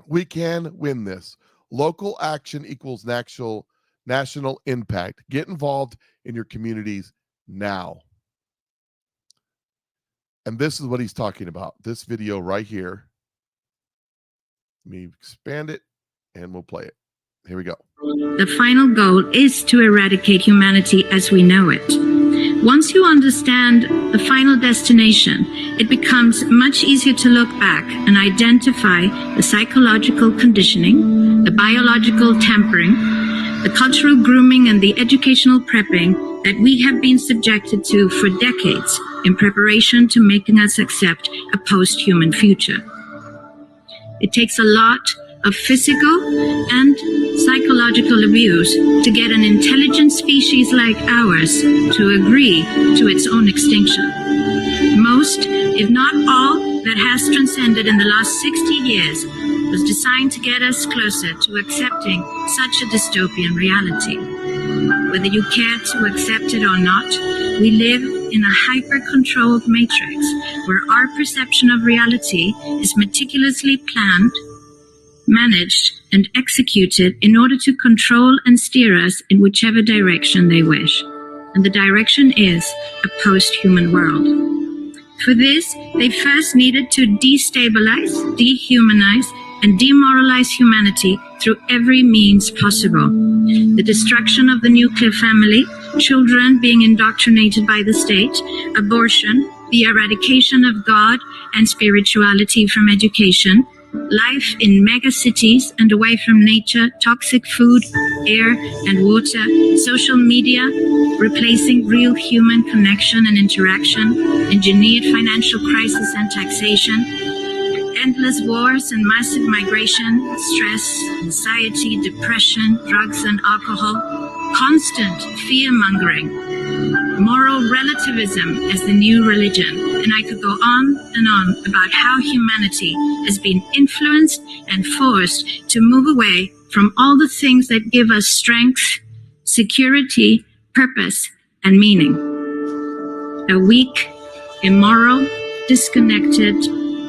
We can win this. Local action equals national impact. Get involved in your communities now. And this is what he's talking about. This video right here. Let me expand it and we'll play it. Here we go. The final goal is to eradicate humanity as we know it. Once you understand the final destination, it becomes much easier to look back and identify the psychological conditioning, the biological tampering, the cultural grooming, and the educational prepping that we have been subjected to for decades in preparation to making us accept a post-human future. It takes a lot of physical and psychological abuse to get an intelligent species like ours to agree to its own extinction. Most, if not all, that has transcended in the last 60 years was designed to get us closer to accepting such a dystopian reality. Whether you care to accept it or not, we live in a hyper-controlled matrix where our perception of reality is meticulously planned, managed, and executed in order to control and steer us in whichever direction they wish. And the direction is a post-human world. For this, they first needed to destabilize, dehumanize, and demoralize humanity through every means possible. The destruction of the nuclear family, children being indoctrinated by the state, abortion, the eradication of God and spirituality from education, life in megacities and away from nature, toxic food, air and water, social media, replacing real human connection and interaction, engineered financial crisis and taxation, endless wars and massive migration, stress, anxiety, depression, drugs and alcohol, constant fear-mongering, moral relativism as the new religion, and I could go on and on about how humanity has been influenced and forced to move away from all the things that give us strength, security, purpose, and meaning. A weak, immoral, disconnected,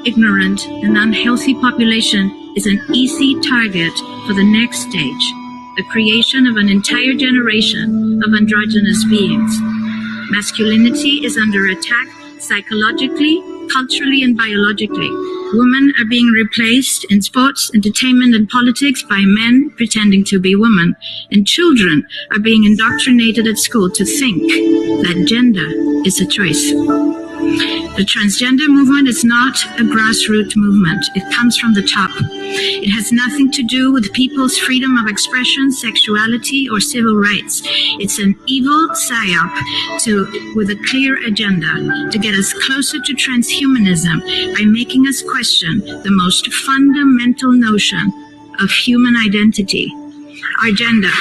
ignorant, and unhealthy population is an easy target for the next stage, the creation of an entire generation of androgynous beings. Masculinity is under attack psychologically, culturally, and biologically. Women are being replaced in sports, entertainment, and politics by men pretending to be women. And children are being indoctrinated at school to think that gender is a choice. The transgender movement is not a grassroots movement. It comes from the top. It has nothing to do with people's freedom of expression, sexuality, or civil rights. It's an evil psyop with a clear agenda to get us closer to transhumanism by making us question the most fundamental notion of human identity, our gender.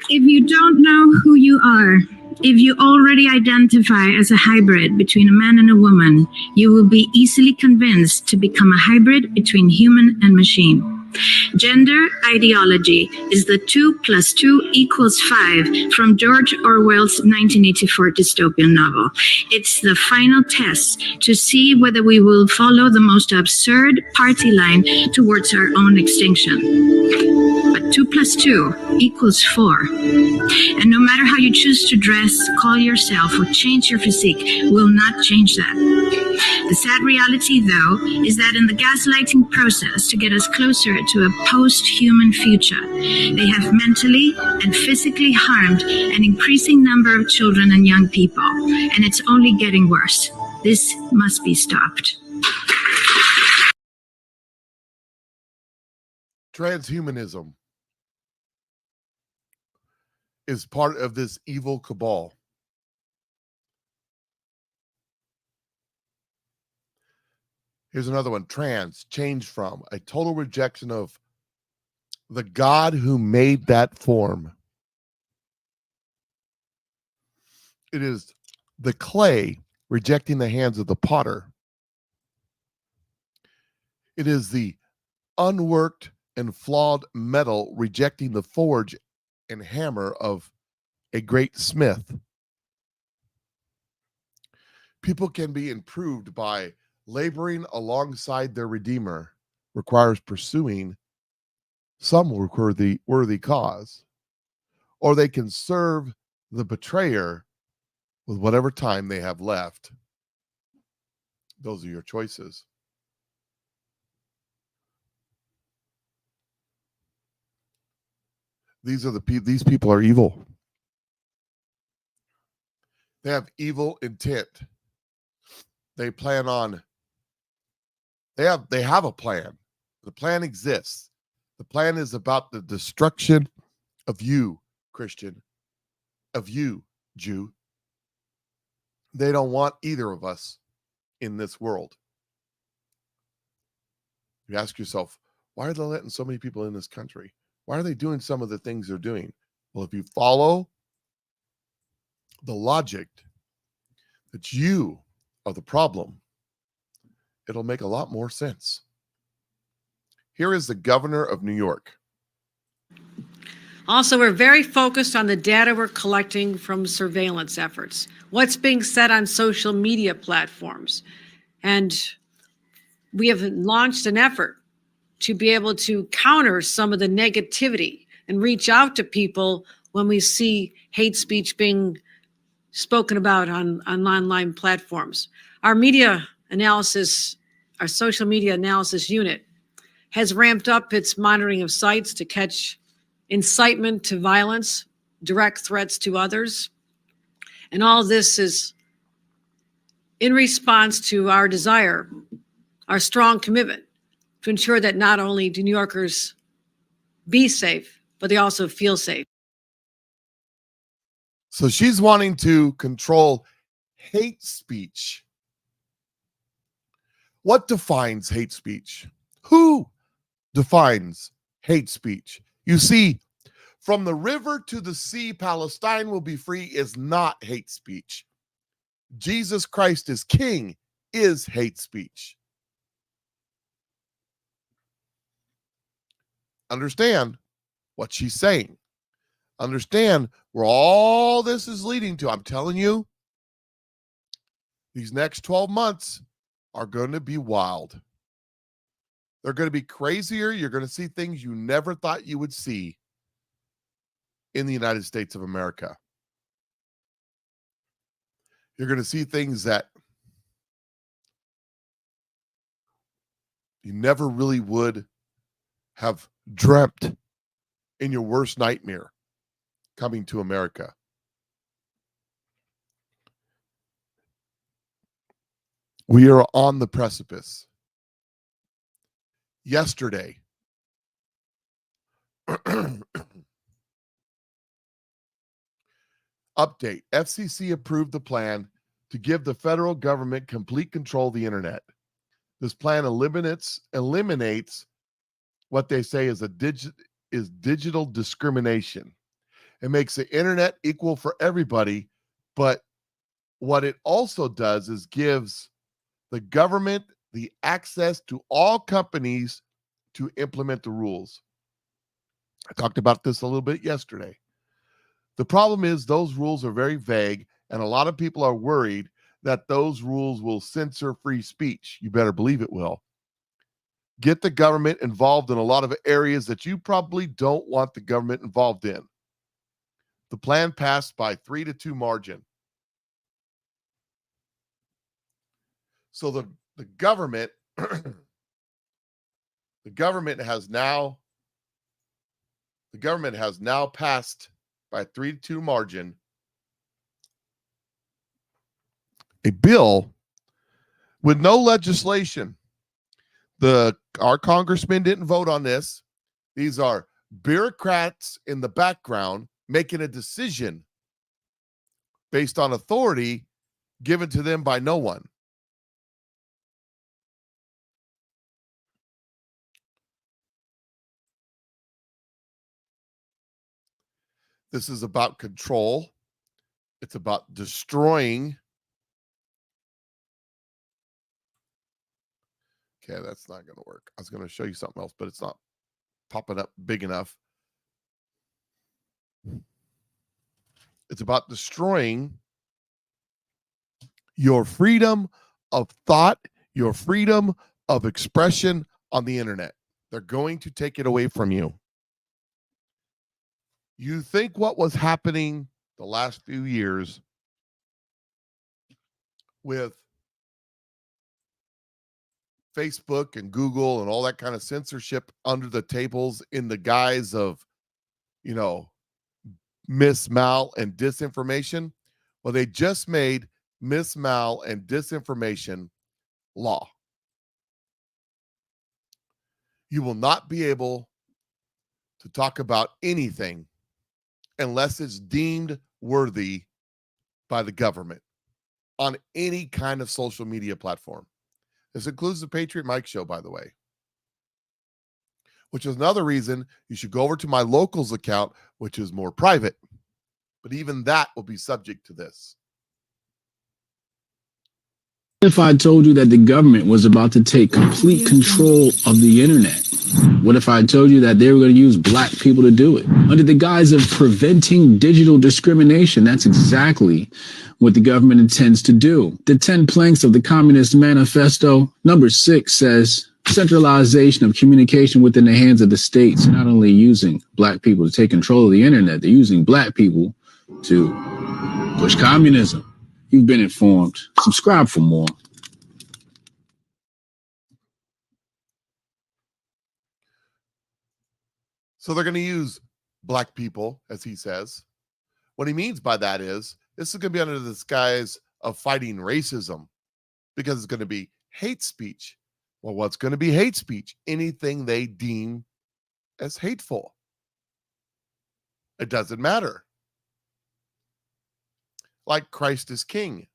If you don't know who you are, if you already identify as a hybrid between a man and a woman, you will be easily convinced to become a hybrid between human and machine. Gender ideology is the 2 + 2 = 5 from George Orwell's 1984 dystopian novel. It's the final test to see whether we will follow the most absurd party line towards our own extinction. But 2 + 2 = 4. And no matter how you choose to dress, call yourself, or change your physique, will not change that. The sad reality, though, is that in the gaslighting process to get us closer to a post-human future, they have mentally and physically harmed an increasing number of children and young people, and it's only getting worse. This must be stopped. Transhumanism is part of this evil cabal. Here's another one. Trans, changed from, a total rejection of the God who made that form. It is the clay rejecting the hands of the potter. It is the unworked and flawed metal rejecting the forge and hammer of a great smith. People can be improved by laboring alongside their Redeemer, requires pursuing some worthy cause, or they can serve the betrayer with whatever time they have left. Those are your choices. These people are evil. They have evil intent. They plan on. They have a plan. The plan exists. The plan is about the destruction of you, Christian, of you, Jew. They don't want either of us in this world. You ask yourself, why are they letting so many people in this country? Why are they doing some of the things they're doing? Well, if you follow the logic that you are the problem, it'll make a lot more sense. Here is the governor of New York. Also, we're very focused on the data we're collecting from surveillance efforts, what's being said on social media platforms. And we have launched an effort to be able to counter some of the negativity and reach out to people when we see hate speech being spoken about on online platforms. Our media analysis, our social media analysis unit has ramped up its monitoring of sites to catch incitement to violence, direct threats to others. And all this is in response to our desire, our strong commitment to ensure that not only do New Yorkers be safe, but they also feel safe. So she's wanting to control hate speech. What defines hate speech? Who defines hate speech? You see, from the river to the sea, Palestine will be free is not hate speech. Jesus Christ is King is hate speech. Understand what she's saying. Understand where all this is leading to. I'm telling you, these next 12 months are going to be wild. They're going to be crazier. You're going to see things you never thought you would see in the United States of America. You're going to see things that you never really would have dreamt in your worst nightmare coming to America. We are on the precipice. Yesterday, update, FCC approved the plan to give the federal government complete control of the internet. This plan eliminates what they say is digital discrimination. It makes the internet equal for everybody, but what it also does is gives the government the access to all companies to implement the rules. I talked about this a little bit yesterday. The problem is those rules are very vague, and a lot of people are worried that those rules will censor free speech. You better believe it will. Get the government involved in a lot of areas that you probably don't want the government involved in. The plan passed by 3-2 margin. So the government, the government has now passed by 3-2 margin a bill with no legislation. Our congressmen didn't vote on this. These are bureaucrats in the background making a decision based on authority given to them by no one. This is about control. It's about destroying. Okay, that's not going to work. I was going to show you something else, but it's not popping up big enough. It's about destroying your freedom of thought, your freedom of expression on the internet. They're going to take it away from you. You think what was happening the last few years with Facebook and Google and all that kind of censorship under the tables in the guise of, mismal and disinformation? Well, they just made mismal and disinformation law. You will not be able to talk about anything unless it's deemed worthy by the government on any kind of social media platform. This includes the Patriot Mike Show, by the way, which is another reason you should go over to my locals account, which is more private. But even that will be subject to this. If I told you that the government was about to take complete control of the internet? What if I told you that they were going to use black people to do it? Under the guise of preventing digital discrimination, that's exactly what the government intends to do. The 10 planks of the Communist Manifesto, number 6 says, centralization of communication within the hands of the states, not only using black people to take control of the internet, they're using black people to push communism. You've been informed. Subscribe for more. So they're going to use black people, as he says. What he means by that is this is going to be under the disguise of fighting racism because it's going to be hate speech. Well, what's going to be hate speech? Anything they deem as hateful. It doesn't matter. Like Christ is King.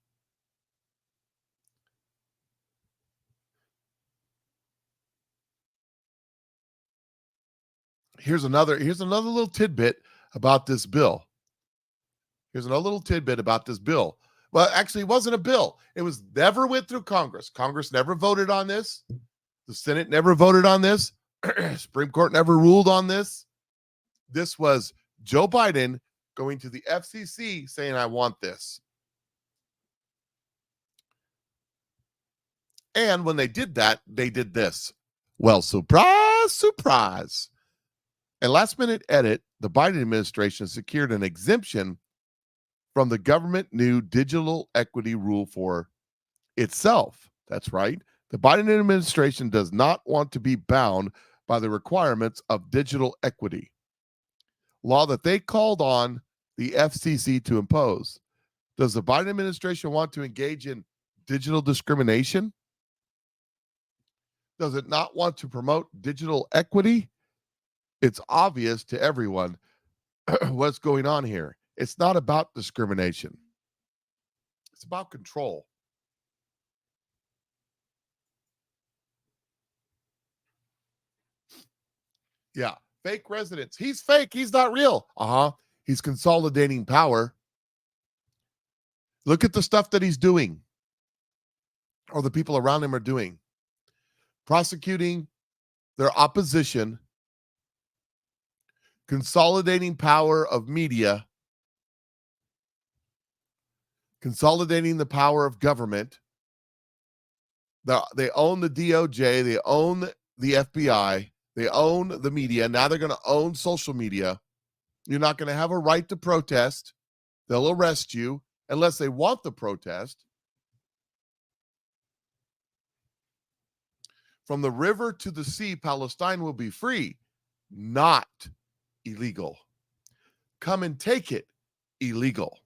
Here's another little tidbit about this bill. Well, actually, it wasn't a bill. It was never went through Congress. Congress never voted on this. The Senate never voted on this. Supreme Court never ruled on this. This was Joe Biden going to the FCC saying, I want this. And when they did that, they did this. Well, surprise, surprise. A last-minute edit, the Biden administration secured an exemption from the government new digital equity rule for itself. That's right. The Biden administration does not want to be bound by the requirements of digital equity. law that they called on the FCC to impose. Does the Biden administration want to engage in digital discrimination? Does it not want to promote digital equity? It's obvious to everyone what's going on here. It's not about discrimination. It's about control. Yeah, fake residents. He's fake. He's not real. He's consolidating power. Look at the stuff that he's doing, or the people around him are doing. Prosecuting their opposition, consolidating power of media, consolidating the power of government. They own the DOJ, they own the FBI, they own the media. Now they're going to own social media. You're not going to have a right to protest. They'll arrest you unless they want the protest. From the river to the sea, Palestine will be free, not illegal. Come and take it, illegal.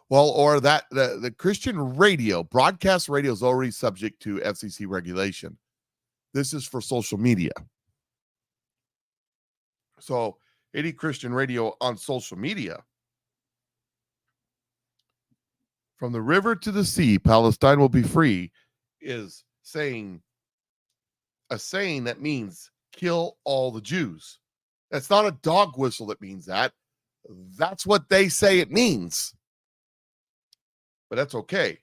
Well, or that the Christian radio, broadcast radio is already subject to FCC regulation. This is for social media. So any Christian radio on social media, from the river to the sea, Palestine will be free, is saying a saying that means kill all the Jews. That's not a dog whistle that means that. That's what they say it means. But that's okay.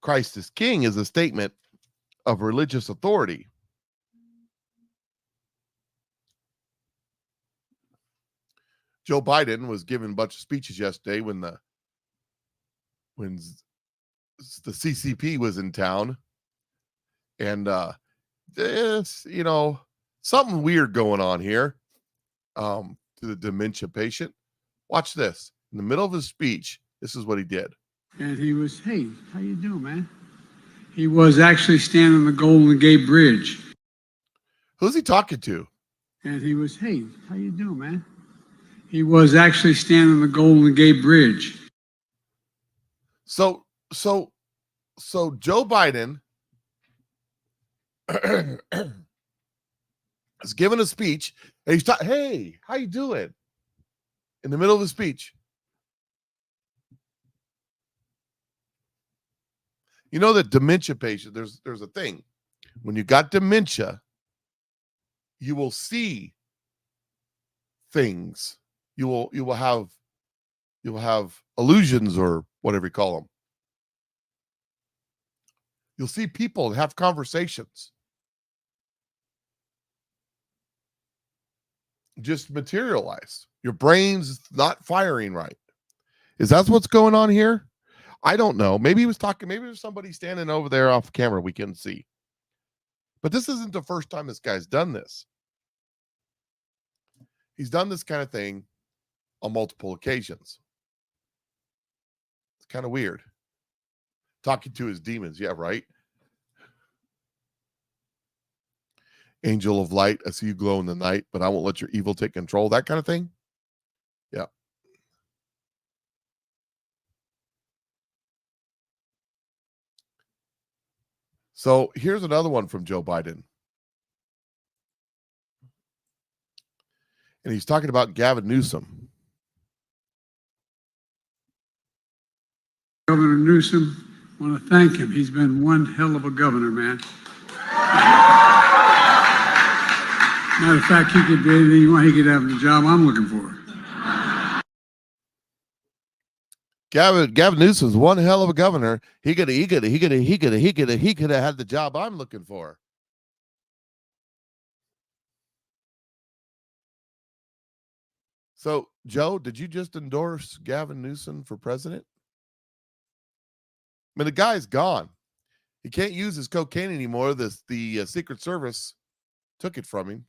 Christ is King is a statement of religious authority. Joe Biden was giving a bunch of speeches yesterday when the CCP was in town, and this, something weird going on here. To the dementia patient, watch this. In the middle of his speech, this is what he did. And he was, hey, how you doing, man? He was actually standing on the Golden Gate Bridge. Who's he talking to? And he was, hey, how you doing, man? He was actually standing on the Golden Gate Bridge. So Joe Biden is giving a speech, and he's talking, hey, how you doing? In the middle of his speech. You know that dementia patient, there's a thing. When you got dementia, you will see things. You will have illusions, or whatever you call them. You'll see people and have conversations. Just materialize. Your brain's not firing right. Is that what's going on here? I don't know. Maybe he was talking, maybe there's somebody standing over there off camera we couldn't see. But this isn't the first time this guy's done this. He's done this kind of thing on multiple occasions. It's kind of weird. Talking to his demons. Yeah, right. Angel of light, I see you glow in the night, but I won't let your evil take control. That kind of thing. Yeah. So here's another one from Joe Biden. And he's talking about Gavin Newsom. Governor Newsom, I want to thank him. He's been one hell of a governor, man. Matter of fact, he could be anything you want. He could have the job I'm looking for. Gavin Newsom's one hell of a governor. He could have had the job I'm looking for. So, Joe, did you just endorse Gavin Newsom for president? I mean, the guy's gone. He can't use his cocaine anymore. The Secret Service took it from him.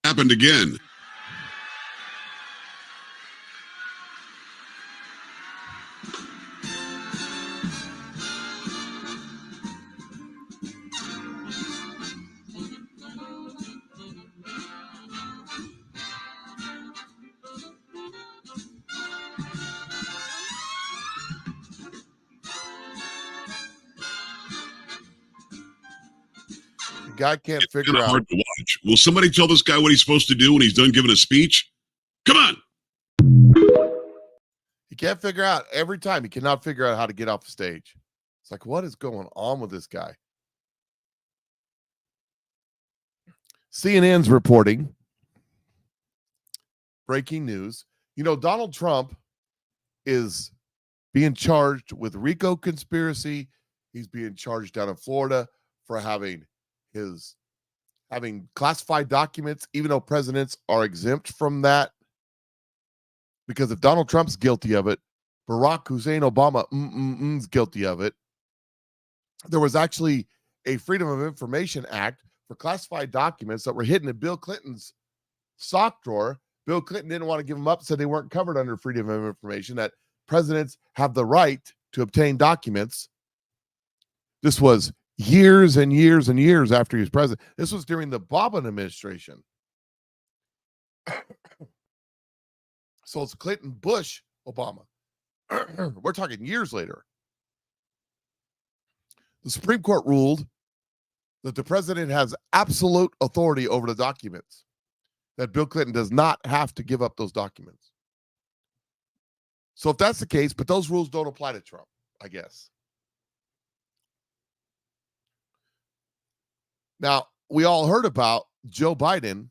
Happened again. guy can't It's figure kind of out. hard to watch. Will somebody tell this guy what he's supposed to do when he's done giving a speech? Come on. He can't figure out every time. He cannot figure out how to get off the stage. It's like, what is going on with this guy? CNN's reporting. Breaking news. You know, Donald Trump is being charged with RICO conspiracy. He's being charged down in Florida for having classified documents, even though presidents are exempt from that. Because if Donald Trump's guilty of it, Barack Hussein Obama is guilty of it. There was actually a Freedom of Information Act for classified documents that were hidden in Bill Clinton's sock drawer. Bill Clinton didn't want to give them up, said they weren't covered under Freedom of Information, that presidents have the right to obtain documents. This was years and years and years after he was president. This was during the Obama administration. So it's Clinton, Bush, Obama. We're talking years later. The Supreme Court ruled that the president has absolute authority over the documents, that Bill Clinton does not have to give up those documents. So if that's the case, but those rules don't apply to Trump, I guess. Now, we all heard about Joe Biden,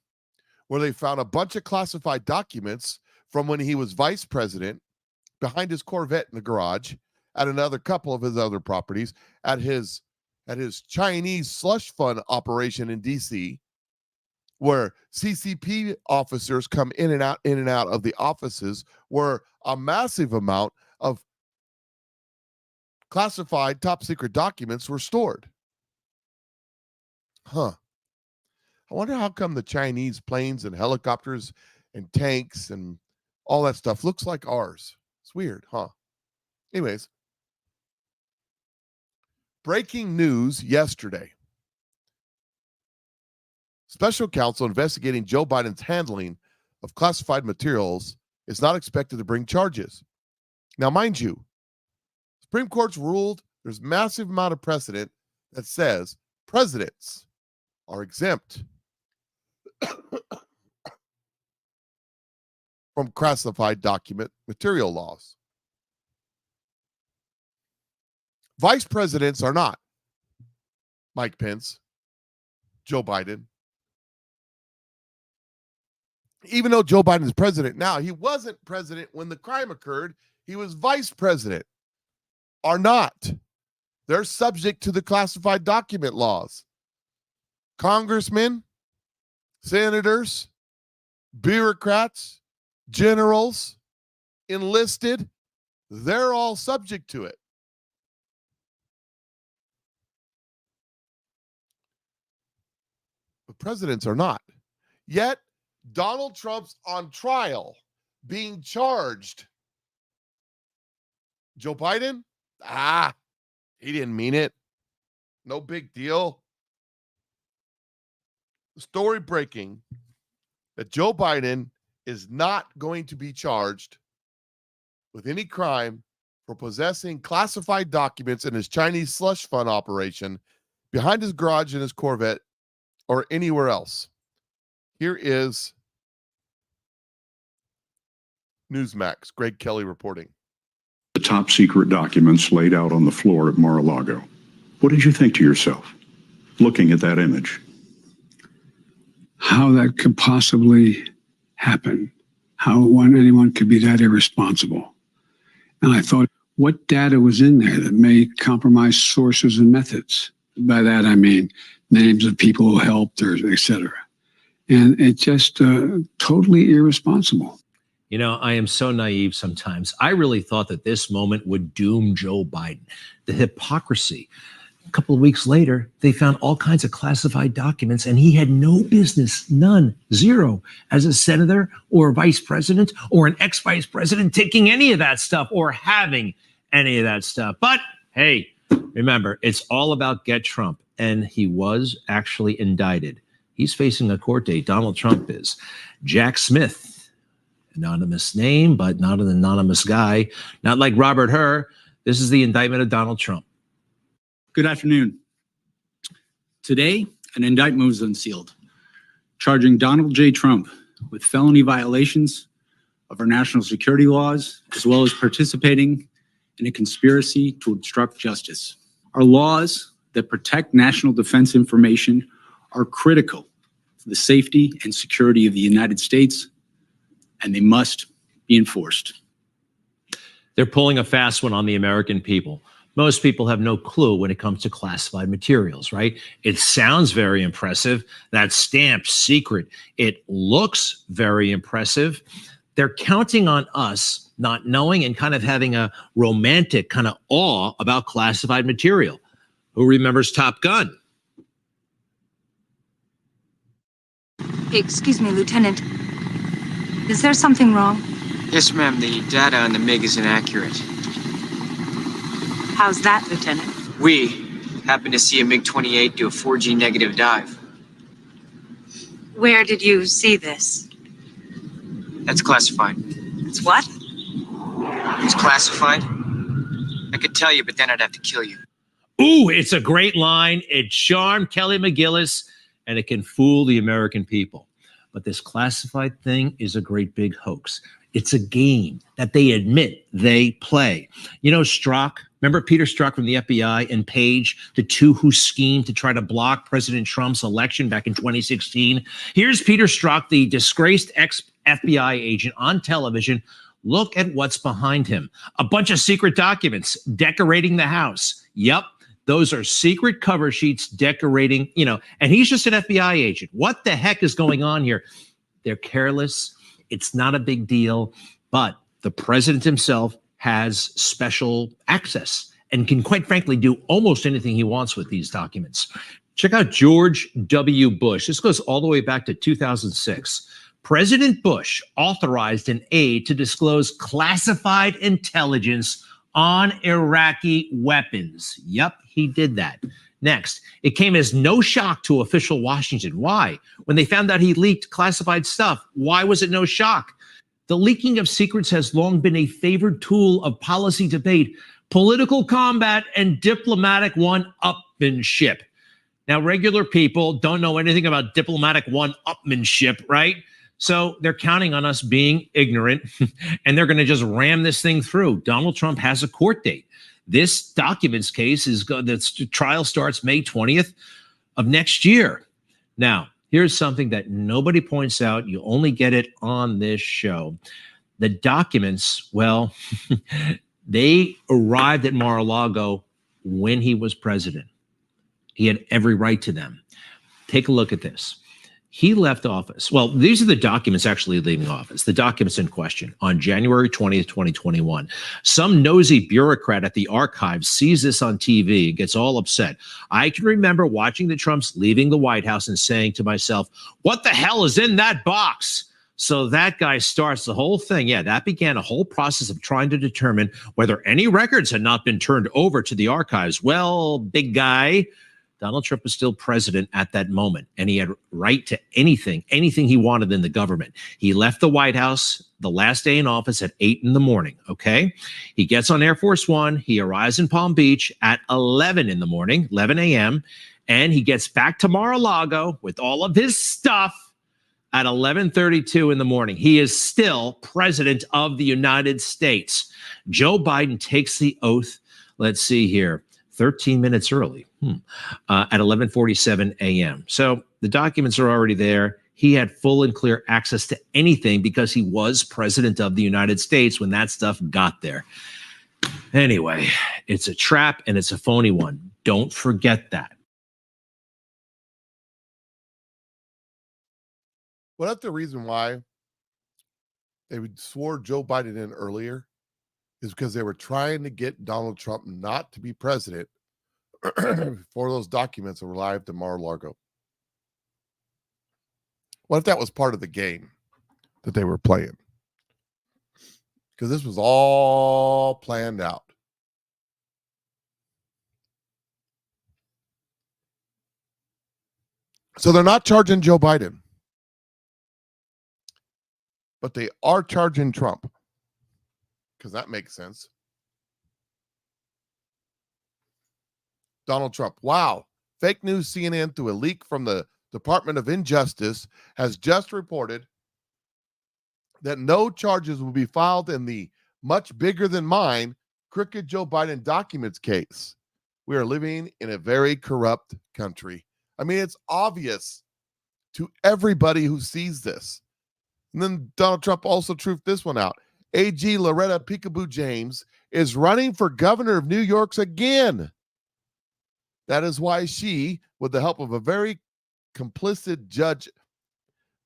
where they found a bunch of classified documents from when he was vice president behind his Corvette in the garage, at another couple of his other properties, at his Chinese slush fund operation in DC, where CCP officers come in and out of the offices, where a massive amount of classified top secret documents were stored. I wonder how come the Chinese planes and helicopters and tanks and all that stuff looks like ours. It's weird, huh? Anyways, breaking news yesterday. Special counsel investigating Joe Biden's handling of classified materials is not expected to bring charges. Now, mind you, Supreme Court's ruled there's massive amount of precedent that says presidents are exempt from classified document material laws. Vice presidents are not. Mike Pence, Joe Biden. Even though Joe Biden is president now, he wasn't president when the crime occurred. He was vice president. Are not. They're subject to the classified document laws. Congressmen, senators, bureaucrats, generals, enlisted, they're all subject to it. But presidents are not. Yet, Donald Trump's on trial, being charged. Joe Biden? He didn't mean it. No big deal. Story breaking that Joe Biden is not going to be charged with any crime for possessing classified documents in his Chinese slush fund operation behind his garage in his Corvette or anywhere else. Here is Newsmax, Greg Kelly reporting. The top secret documents laid out on the floor at Mar-a-Lago. What did you think to yourself, looking at that image? How that could possibly happen, how anyone could be that irresponsible. And I thought, what data was in there that may compromise sources and methods? By that, I mean names of people who helped, or et cetera. And it's just totally irresponsible. You know, I am so naive sometimes. I really thought that this moment would doom Joe Biden. The hypocrisy. A couple of weeks later, they found all kinds of classified documents, and he had no business, none, zero, as a senator or a vice president or an ex-vice president taking any of that stuff or having any of that stuff. But hey, remember, it's all about get Trump, and he was actually indicted. He's facing a court date. Donald Trump is. Jack Smith, anonymous name, but not an anonymous guy. Not like Robert Hur. This is the indictment of Donald Trump. Good afternoon. Today, An indictment was unsealed, charging Donald J. Trump with felony violations of our national security laws, as well as participating in a conspiracy to obstruct justice. Our laws that protect national defense information are critical for the safety and security of the United States, and they must be enforced. They're pulling a fast one on the American people. Most people have no clue when it comes to classified materials, right? It sounds very impressive. That stamped secret. It looks very impressive. They're counting on us not knowing and kind of having a romantic kind of awe about classified material. Who remembers Top Gun? Excuse me, Lieutenant. Is there something wrong? Yes, ma'am. The data on the MiG is inaccurate. How's that, Lieutenant? We happened to see a MiG-28 do a 4G negative dive. Where did you see this? That's classified. It's what? It's classified. I could tell you, but then I'd have to kill you. Ooh, it's a great line. It charmed Kelly McGillis, and it can fool the American people. But this classified thing is a great big hoax. It's a game that they admit they play. You know, Strzok, remember Peter Strzok from the FBI and Page, the two who schemed to try to block President Trump's election back in 2016? Here's Peter Strzok, the disgraced ex-FBI agent on television. Look at what's behind him. A bunch of secret documents decorating the house. Yep. Those are secret cover sheets decorating, and he's just an FBI agent. What the heck is going on here? They're careless. It's not a big deal, but the president himself has special access and can, quite frankly, do almost anything he wants with these documents. Check out George W. Bush. This goes all the way back to 2006. President Bush authorized an aide to disclose classified intelligence on Iraqi weapons. Yep, he did that. Next, it came as no shock to official Washington. Why? When they found out he leaked classified stuff, why was it no shock? The leaking of secrets has long been a favored tool of policy debate, political combat, and diplomatic one-upmanship. Now, regular people don't know anything about diplomatic one-upmanship, right? So they're counting on us being ignorant, and they're going to just ram this thing through. Donald Trump has a court date. This documents case the trial starts May 20th of next year. Now, here's something that nobody points out. You only get it on this show. The documents, well, they arrived at Mar-a-Lago when he was president. He had every right to them. Take a look at this. He left office. Well, these are the documents actually leaving office, the documents in question on January 20th, 2021. Some nosy bureaucrat at the archives sees this on TV and gets all upset. I can remember watching the Trumps leaving the White House and saying to myself, what the hell is in that box? So that guy starts the whole thing. Yeah, that began a whole process of trying to determine whether any records had not been turned over to the archives. Well, big guy, Donald Trump was still president at that moment, and he had right to anything he wanted in the government. He left the White House the last day in office at 8 in the morning, okay? He gets on Air Force One. He arrives in Palm Beach at 11 in the morning, 11 a.m., and he gets back to Mar-a-Lago with all of his stuff at 11:32 in the morning. He is still president of the United States. Joe Biden takes the oath. Let's see here. 13 minutes early at 11:47 a.m. So the documents are already there. He had full and clear access to anything because he was president of the United States when that stuff got there. Anyway, it's a trap and it's a phony one. Don't forget that. Well, that's the reason why they swore Joe Biden in earlier, is because they were trying to get Donald Trump not to be president before those documents arrived to Mar-a-Lago. What if that was part of the game that they were playing? Because this was all planned out. So they're not charging Joe Biden, but they are charging Trump, because that makes sense. Donald Trump. Wow. Fake news CNN, through a leak from the Department of Injustice, has just reported that no charges will be filed in the much bigger than mine crooked Joe Biden documents case. We are living in a very corrupt country. I mean, it's obvious to everybody who sees this. And then Donald Trump also truthed this one out. AG Loretta Peekaboo James is running for governor of New York again. That is why she, with the help of a very complicit judge,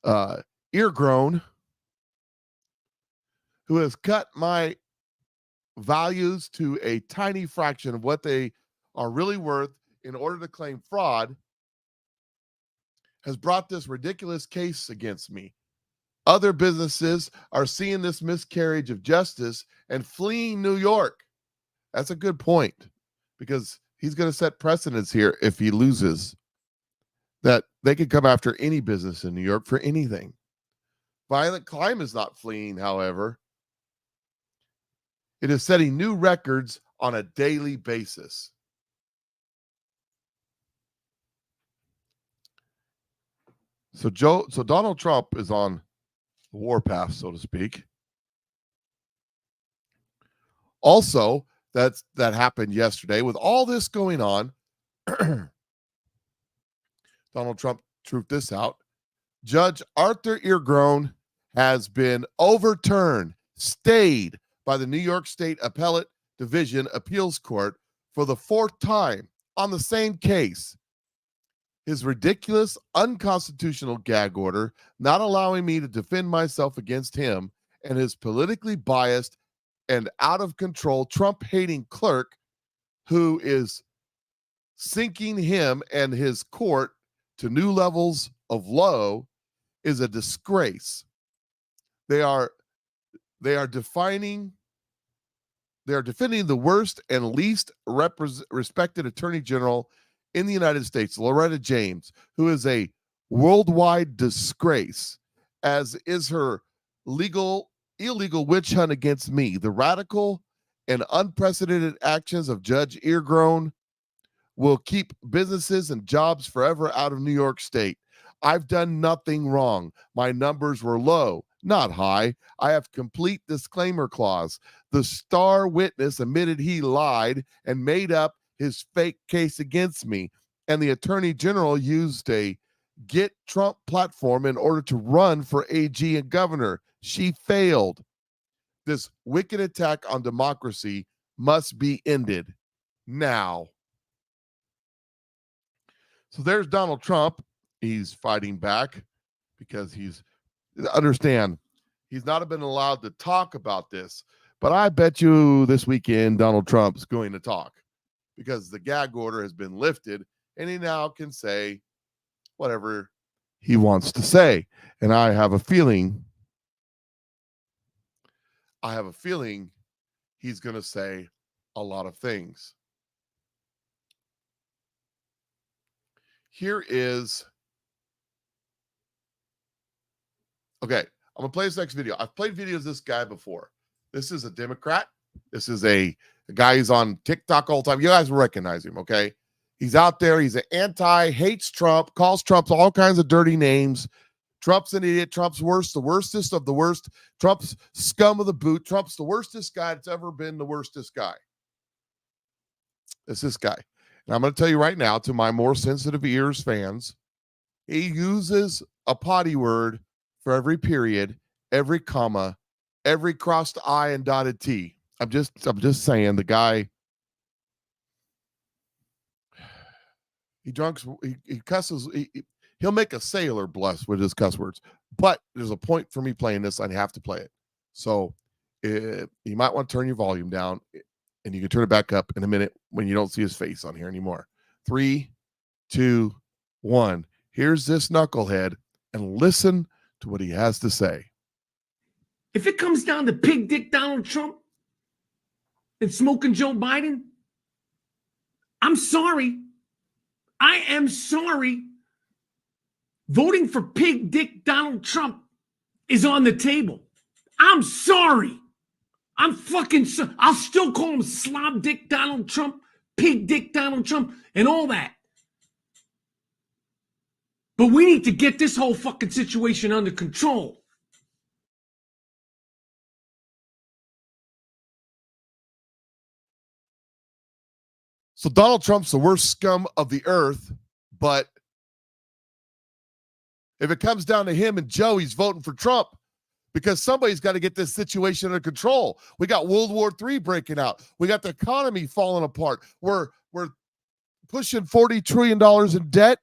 Eargrown, who has cut my values to a tiny fraction of what they are really worth in order to claim fraud, has brought this ridiculous case against me. Other businesses are seeing this miscarriage of justice and fleeing New York. That's a good point, because he's going to set precedents here if he loses, that they could come after any business in New York for anything. Violent crime is not fleeing, however. It is setting new records on a daily basis. So Donald Trump is on the warpath, so to speak. Also, that happened yesterday. With all this going on, Donald Trump truthed this out. Judge Arthur Eargrown has been overturned, stayed by the New York State Appellate Division Appeals Court for the 4th time on the same case. His ridiculous, unconstitutional gag order, not allowing me to defend myself against him and his politically biased and out of control Trump-hating clerk, who is sinking him and his court to new levels of low, is a disgrace. They are defending the worst and least respected attorney general in the United States, Loretta James, who is a worldwide disgrace, as is her illegal witch hunt against me. The radical and unprecedented actions of Judge Eargrown will keep businesses and jobs forever out of New York State. I've done nothing wrong. My numbers were low, not high. I have complete disclaimer clause. The star witness admitted he lied and made up his fake case against me, and the attorney general used a Get Trump platform in order to run for AG and governor. She failed. This wicked attack on democracy must be ended now. So there's Donald Trump. He's fighting back because he's not been allowed to talk about this. But I bet you this weekend Donald Trump's going to talk, because the gag order has been lifted and he now can say whatever he wants to say. And I have a feeling he's going to say a lot of things. Okay, I'm going to play this next video. I've played videos of this guy before. This is a Democrat. This is a guy who's on TikTok all the time. You guys will recognize him, okay? He's out there. He's an hates Trump, calls Trump all kinds of dirty names. Trump's an idiot. Trump's worst, the worstest of the worst. Trump's scum of the boot. Trump's the worstest guy that's ever been the worstest guy. It's this guy. And I'm going to tell you right now, to my more sensitive ears fans, he uses a potty word for every period, every comma, every crossed I and dotted T. I'm just saying, the guy, he cusses, he'll make a sailor blush with his cuss words. But there's a point for me playing this. I have to play it. So you might want to turn your volume down, and you can turn it back up in a minute when you don't see his face on here anymore. 3, 2, 1. Here's this knucklehead, and listen to what he has to say. If it comes down to pig dick Donald Trump and smoking Joe Biden, I'm sorry. I am sorry. Voting for pig dick Donald Trump is on the table. I'm sorry. I'm fucking sorry. I'll still call him slob dick Donald Trump, pig dick Donald Trump, and all that. But we need to get this whole fucking situation under control. So Donald Trump's the worst scum of the earth, but if it comes down to him and Joe, he's voting for Trump because somebody's got to get this situation under control. We got World War III breaking out. We got the economy falling apart. We're pushing $40 trillion in debt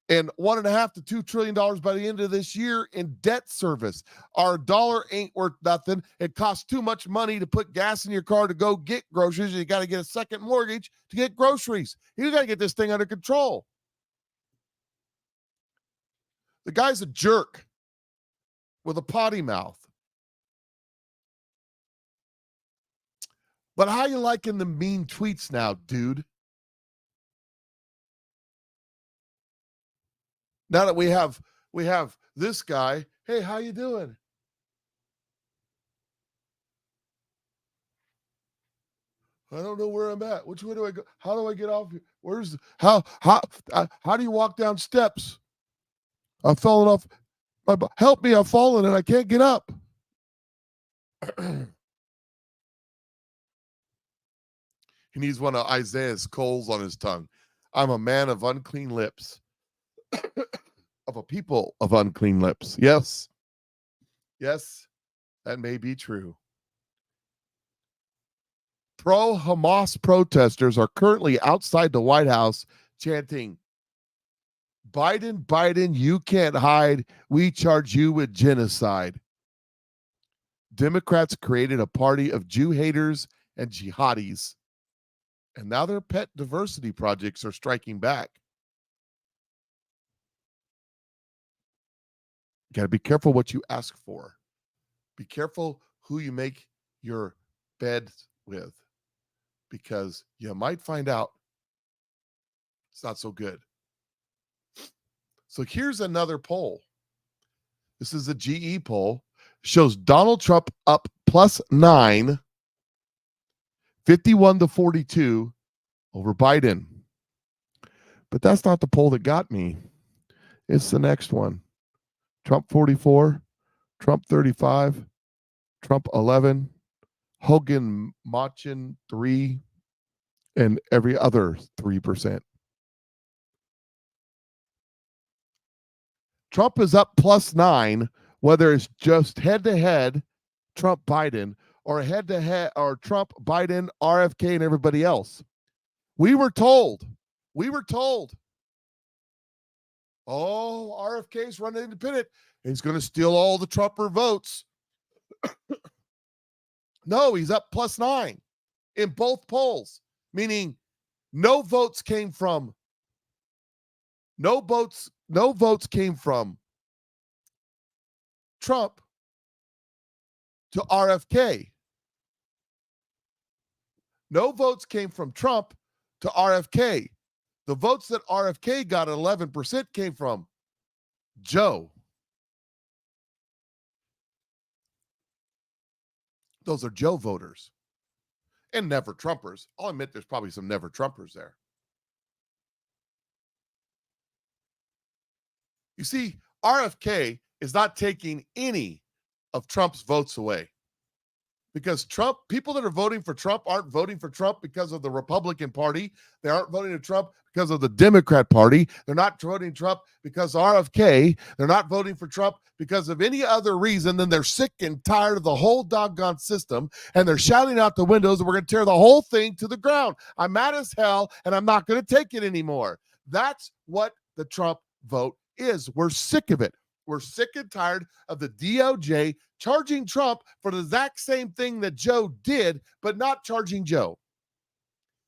and $1.5 to $2 trillion by the end of this year in debt service. Our dollar ain't worth nothing. It costs too much money to put gas in your car to go get groceries. You got to get a second mortgage to get groceries. You got to get this thing under control. The guy's a jerk with a potty mouth. But how you liking the mean tweets now, dude? Now that we have this guy, hey, how you doing? I don't know where I'm at. Which way do I go? How do I get off here? Where's how do you walk down steps? I've fallen off. Help me! I've fallen and I can't get up. He needs one of Isaiah's coals on his tongue. I'm a man of unclean lips. Of a people of unclean lips. Yes. Yes, that may be true. Pro-Hamas protesters are currently outside the White House chanting, Biden, Biden, you can't hide. We charge you with genocide. Democrats created a party of Jew haters and jihadis. And now their pet diversity projects are striking back. You got to be careful what you ask for. Be careful who you make your bed with, because you might find out it's not so good. So here's another poll. This is a GE poll. Shows Donald Trump up +9, 51-42 over Biden. But that's not the poll that got me. It's the next one. Trump 44, Trump 35, Trump 11, Hogan Machin 3, and every other 3%. Trump is up +9, whether it's just head-to-head Trump Biden or head-to-head or Trump Biden, RFK, and everybody else. We were told. Oh, RFK's running independent. He's going to steal all the Trumper votes. No, he's up +9 in both polls, meaning no votes came from Trump to RFK. No votes came from Trump to RFK. The votes that RFK got at 11% came from Joe. Those are Joe voters and never Trumpers. I'll admit there's probably some never Trumpers there. You see, RFK is not taking any of Trump's votes away, because people that are voting for Trump aren't voting for Trump because of the Republican Party. They aren't voting for Trump because of the Democrat Party. They're not voting Trump because of RFK. They're not voting for Trump because of any other reason than they're sick and tired of the whole doggone system, and they're shouting out the windows that we're going to tear the whole thing to the ground. I'm mad as hell, and I'm not going to take it anymore. That's what the Trump vote is. We're sick of it. We're sick and tired of the DOJ charging Trump for the exact same thing that Joe did, but not charging Joe.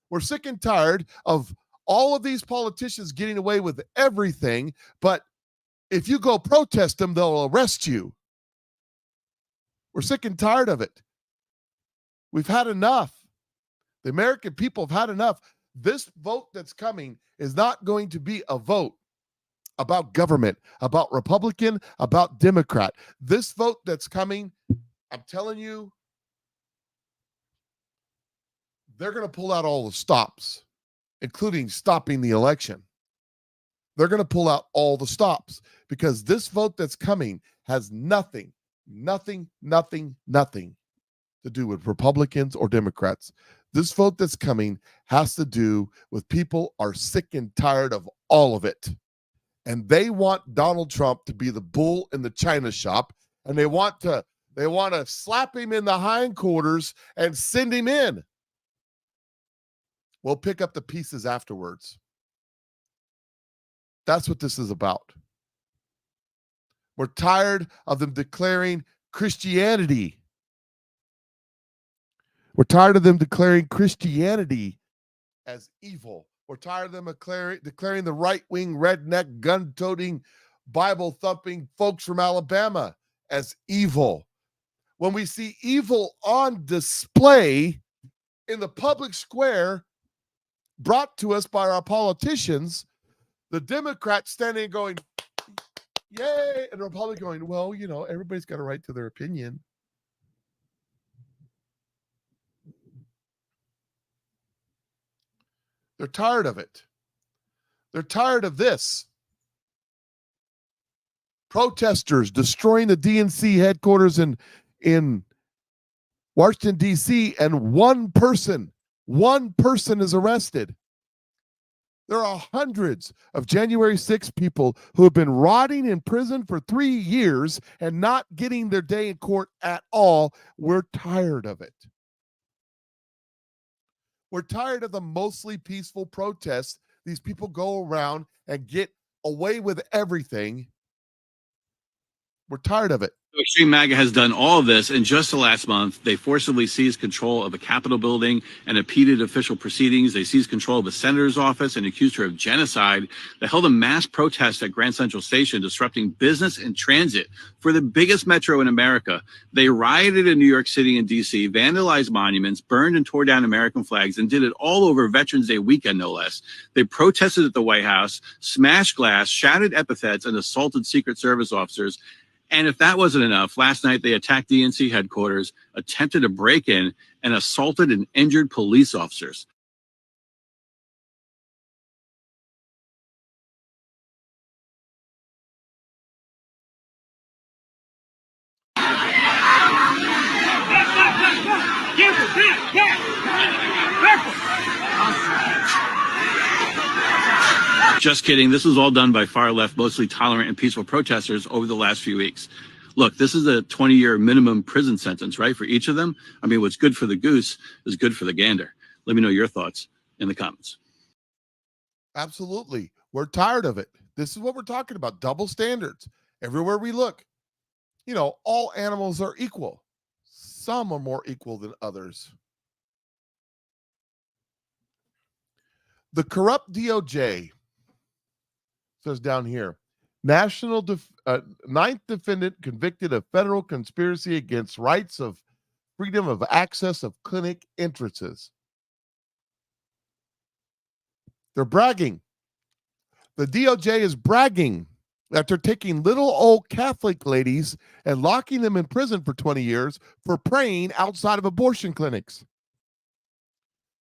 We're sick and tired of all of these politicians getting away with everything, but if you go protest them, they'll arrest you. We're sick and tired of it. We've had enough. The American people have had enough. This vote that's coming is not going to be a vote about government, about Republican, about Democrat. This vote that's coming, I'm telling you, they're going to pull out all the stops, including stopping the election. They're going to pull out all the stops because this vote that's coming has nothing to do with Republicans or Democrats. This vote that's coming has to do with people are sick and tired of all of it. And they want Donald Trump to be the bull in the china shop, and they want to slap him in the hindquarters and send him in. We'll pick up the pieces afterwards. That's what this is about. We're tired of them declaring Christianity. We're tired of them declaring Christianity as evil. We're tired of them declaring the right-wing, redneck, gun-toting, Bible-thumping folks from Alabama as evil. When we see evil on display in the public square brought to us by our politicians, the Democrats standing going, yay, and the Republican going, well, you know, everybody's got a right to their opinion. They're tired of it. They're tired of this. Protesters destroying the DNC headquarters in Washington, D.C., and one person is arrested. There are hundreds of January 6 people who have been rotting in prison for 3 years and not getting their day in court at all. We're tired of it. We're tired of the mostly peaceful protests. These people go around and get away with everything. We're tired of it. Extreme MAGA has done all of this, and just the last month, they forcibly seized control of a Capitol building and impeded official proceedings. They seized control of a senator's office and accused her of genocide. They held a mass protest at Grand Central Station, disrupting business and transit for the biggest metro in America. They rioted in New York City and D.C., vandalized monuments, burned and tore down American flags, and did it all over Veterans Day weekend, no less. They protested at the White House, smashed glass, shouted epithets, and assaulted Secret Service officers. And if that wasn't enough, last night they attacked DNC headquarters, attempted to break in, and assaulted and injured police officers. Just kidding. This was all done by far left, mostly tolerant and peaceful protesters over the last few weeks. Look, this is a 20-year minimum prison sentence, right, for each of them? I mean, what's good for the goose is good for the gander. Let me know your thoughts in the comments. Absolutely. We're tired of it. This is what we're talking about. Double standards. Everywhere we look, you know, all animals are equal. Some are more equal than others. The corrupt DOJ says down here, ninth defendant convicted of federal conspiracy against rights of freedom of access of clinic entrances. They're bragging. The DOJ is bragging that they're taking little old Catholic ladies and locking them in prison for 20 years for praying outside of abortion clinics.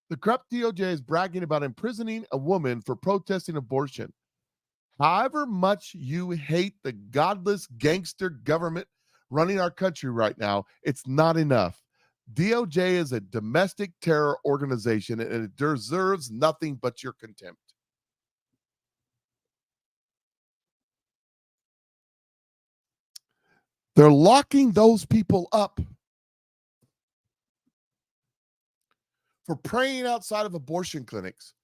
The corrupt DOJ is bragging about imprisoning a woman for protesting abortion. However much you hate the godless gangster government running our country right now, it's not enough. DOJ is a domestic terror organization and it deserves nothing but your contempt. They're locking those people up for praying outside of abortion clinics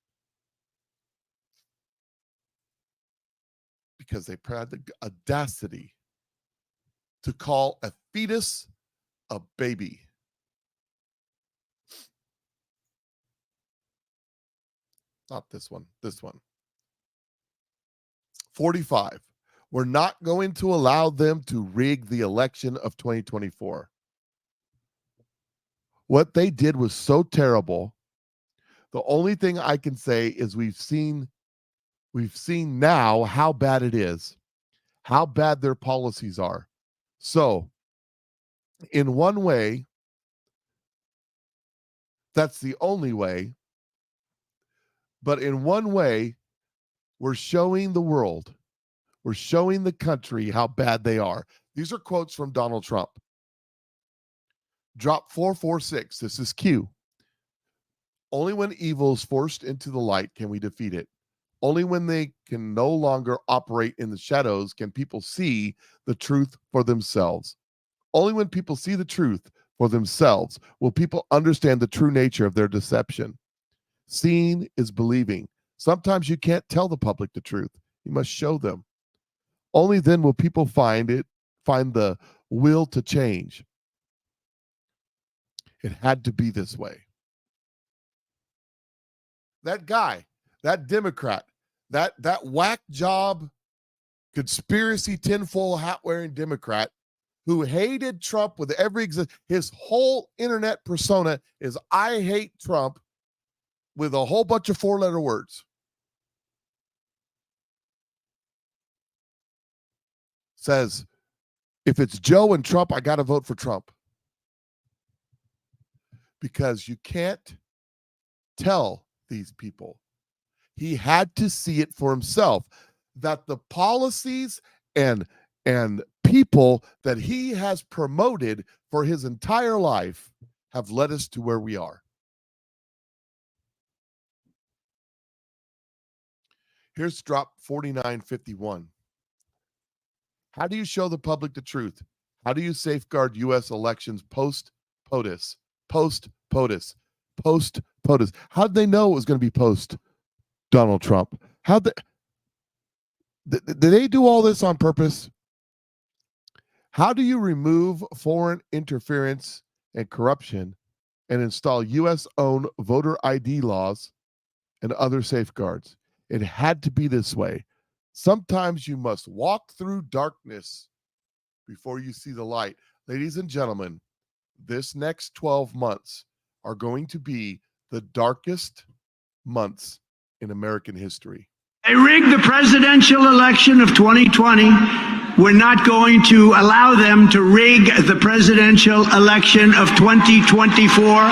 because they had the audacity to call a fetus a baby. Not this one, this one. 45. We're not going to allow them to rig the election of 2024. What they did was so terrible. The only thing I can say is we've seen now how bad it is, how bad their policies are. So, in one way, that's the only way, but in one way, We're showing the world, we're showing the country how bad they are. These are quotes from Donald Trump. Drop 446. This is Q. Only when evil is forced into the light can we defeat it. Only when they can no longer operate in the shadows can people see the truth for themselves. Only when people see the truth for themselves will people understand the true nature of their deception. Seeing is believing. Sometimes you can't tell the public the truth. You must show them. Only then will people find the will to change. It had to be this way. That guy, that Democrat, that whack job, conspiracy tinfoil hat wearing Democrat who hated Trump with his whole internet persona is I hate Trump with a whole bunch of 4-letter words. Says, if it's Joe and Trump, I got to vote for Trump. Because you can't tell these people. He had to see it for himself that the policies and people that he has promoted for his entire life have led us to where we are. Here's drop 4951. How do you show the public the truth? How do you safeguard U.S. elections post-POTUS? Post-POTUS. Post-POTUS. How did they know it was going to be post-Donald Trump? Did they do all this on purpose? How do you remove foreign interference and corruption and install U.S.-owned voter ID laws and other safeguards? It had to be this way. Sometimes you must walk through darkness before you see the light. Ladies and gentlemen, this next 12 months are going to be the darkest months in American history. They rigged the presidential election of 2020. We're not going to allow them to rig the presidential election of 2024.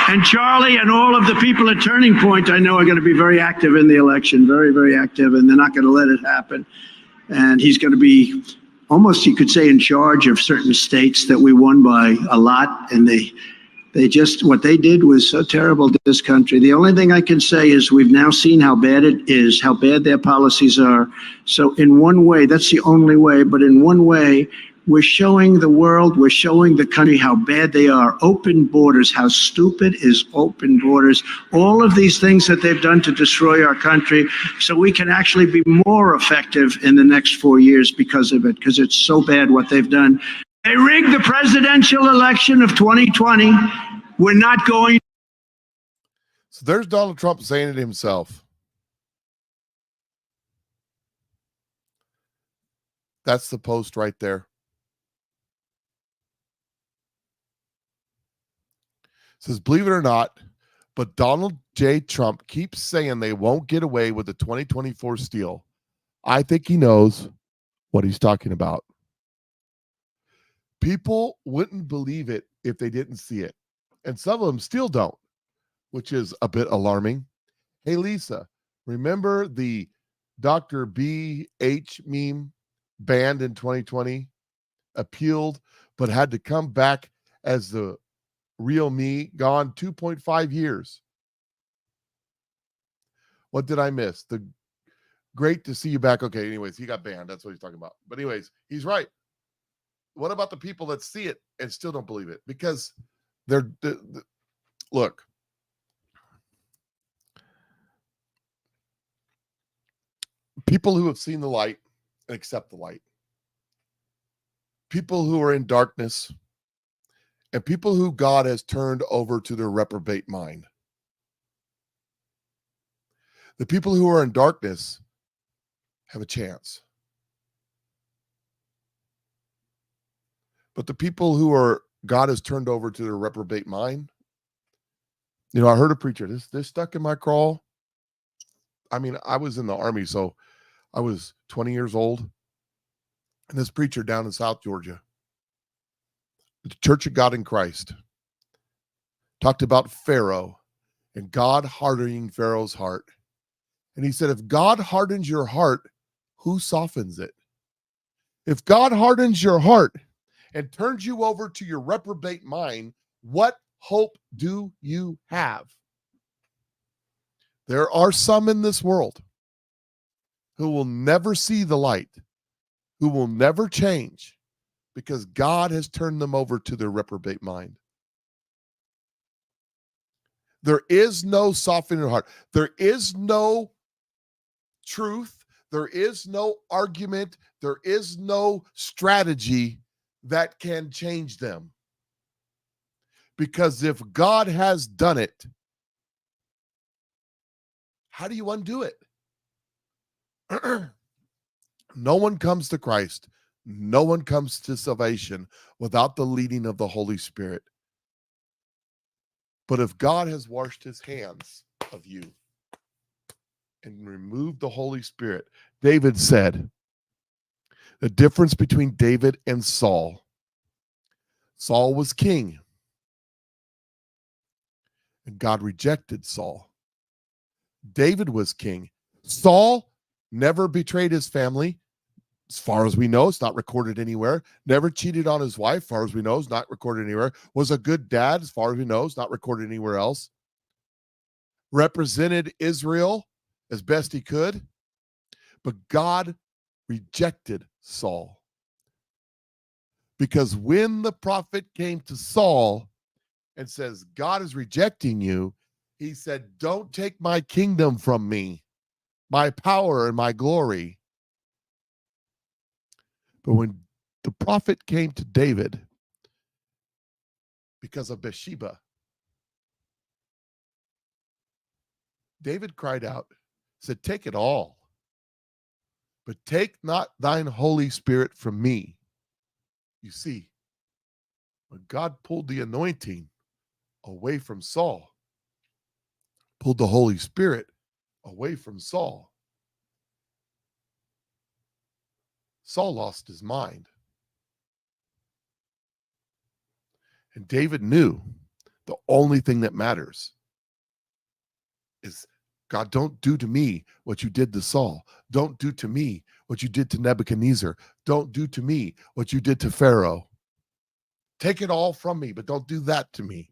And Charlie and all of the people at Turning Point, I know, are going to be very active in the election, very, very active, and they're not going to let it happen. And he's going to be almost, you could say, in charge of certain states that we won by a lot. And they just, what they did was so terrible to this country. The only thing I can say is we've now seen how bad it is, how bad their policies are. So in one way, that's the only way, but in one way, we're showing the world, we're showing the country how bad they are. Open borders, how stupid is open borders. All of these things that they've done to destroy our country, so we can actually be more effective in the next 4 years because of it, because it's so bad what they've done. They rigged the presidential election of 2020. We're not going. So there's Donald Trump saying it himself. That's the post right there. Says, believe it or not, but Donald J. Trump keeps saying they won't get away with the 2024 steal. I think he knows what he's talking about. People wouldn't believe it if they didn't see it. And some of them still don't, which is a bit alarming. Hey, Lisa, remember the Dr. B.H. meme banned in 2020, appealed, but had to come back as the real me, gone 2.5 years. What did I miss? The great to see you back. Okay, anyways, he got banned. That's what he's talking about. But anyways, he's right. What about the people that see it and still don't believe it? Because look, people who have seen the light and accept the light, people who are in darkness, and people who God has turned over to their reprobate mind. The people who are in darkness have a chance. But the people who are God has turned over to their reprobate mind, you know, I heard a preacher, this stuck in my craw. I mean, I was in the Army, so I was 20 years old. And this preacher down in South Georgia, the Church of God in Christ, talked about Pharaoh and God hardening Pharaoh's heart. And he said, if God hardens your heart, who softens it? If God hardens your heart and turns you over to your reprobate mind, what hope do you have? There are some in this world who will never see the light, who will never change, because God has turned them over to their reprobate mind. There is no softening of heart. There is no truth. There is no argument. There is no strategy that can change them. Because if God has done it, how do you undo it? No one comes to Christ. No one comes to salvation without the leading of the Holy Spirit. But if God has washed his hands of you and removed the Holy Spirit, David said, the difference between David and Saul, Saul was king, and God rejected Saul. David was king. Saul never betrayed his family. As far as we know, it's not recorded anywhere. Never cheated on his wife, as far as we know, it's not recorded anywhere. Was a good dad, as far as we know, it's not recorded anywhere else. Represented Israel as best he could. But God rejected Saul. Because when the prophet came to Saul and says, God is rejecting you, he said, don't take my kingdom from me, my power and my glory. But when the prophet came to David because of Bathsheba, David cried out, said, take it all, but take not thine Holy Spirit from me. You see, when God pulled the anointing away from Saul, pulled the Holy Spirit away from Saul, Saul lost his mind. And David knew the only thing that matters is, God, don't do to me what you did to Saul. Don't do to me what you did to Nebuchadnezzar. Don't do to me what you did to Pharaoh. Take it all from me, but don't do that to me.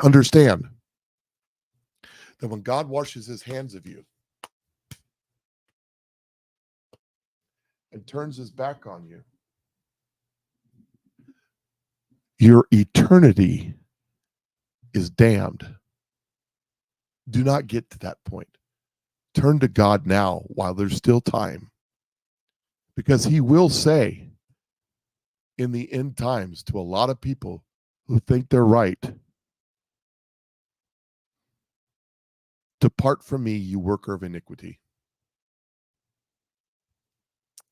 Understand that when God washes his hands of you and turns his back on you, your eternity is damned. Do not get to that point. Turn to God now while there's still time. Because he will say in the end times to a lot of people who think they're right, depart from me, you worker of iniquity.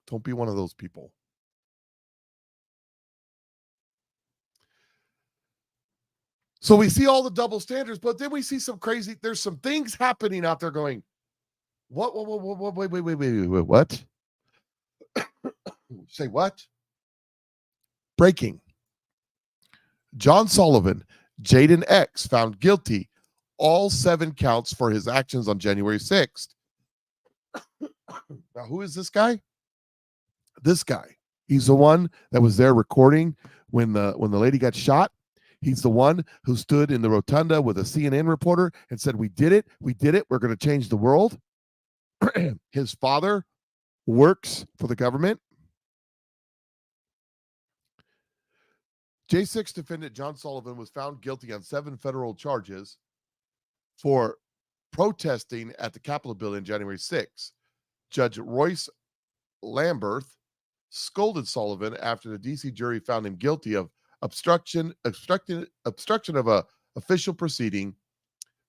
Don't be one of those people. So we see all the double standards, but then we see some crazy, there's some things happening out there going, what, wait, what? Say what? Breaking. John Sullivan, Jaden X, found guilty all 7 counts for his actions on January 6th. Now, who is this guy? This guy. He's the one that was there recording when the lady got shot. He's the one who stood in the rotunda with a CNN reporter and said, we did it, we're going to change the world. His father works for the government. J6 defendant John Sullivan was found guilty on 7 federal charges for protesting at the Capitol building January 6th. Judge Royce Lamberth scolded Sullivan after the D.C. jury found him guilty of obstruction of a official proceeding,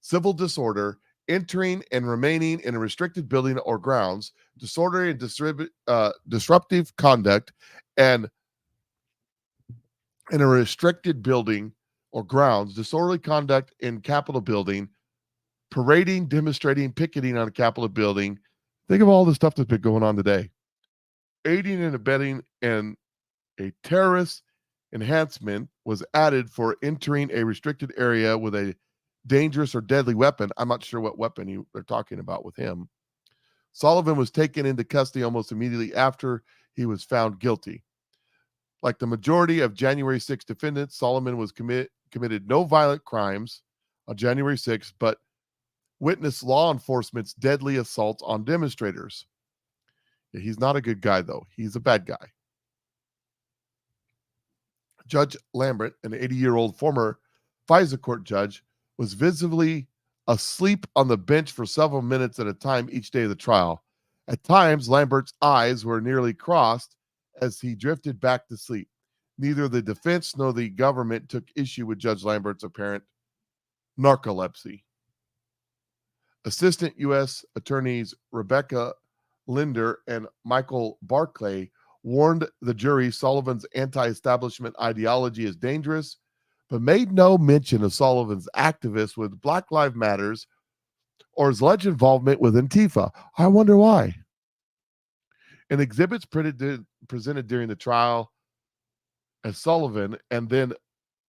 civil disorder, entering and remaining in a restricted building or grounds, disorderly and disruptive conduct, and in a restricted building or grounds, disorderly conduct in Capitol building, parading, demonstrating, picketing on a Capitol building. Think of all the stuff that's been going on today. Aiding and abetting in a terrorist enhancement was added for entering a restricted area with a dangerous or deadly weapon. I'm not sure what weapon they're talking about with him. Sullivan was taken into custody almost immediately after he was found guilty. Like the majority of January 6 defendants, Solomon was committed no violent crimes on January 6, but witnessed law enforcement's deadly assault on demonstrators. Yeah, he's not a good guy, though. He's a bad guy. Judge Lambert, an 80-year-old former FISA court judge, was visibly asleep on the bench for several minutes at a time each day of the trial. At times, Lambert's eyes were nearly crossed as he drifted back to sleep. Neither the defense nor the government took issue with Judge Lambert's apparent narcolepsy. Assistant U.S. Attorneys Rebecca Linder and Michael Barclay warned the jury Sullivan's anti-establishment ideology is dangerous, but made no mention of Sullivan's activists with Black Lives Matters or his alleged involvement with Antifa. I wonder why. In exhibits presented during the trial, as Sullivan and then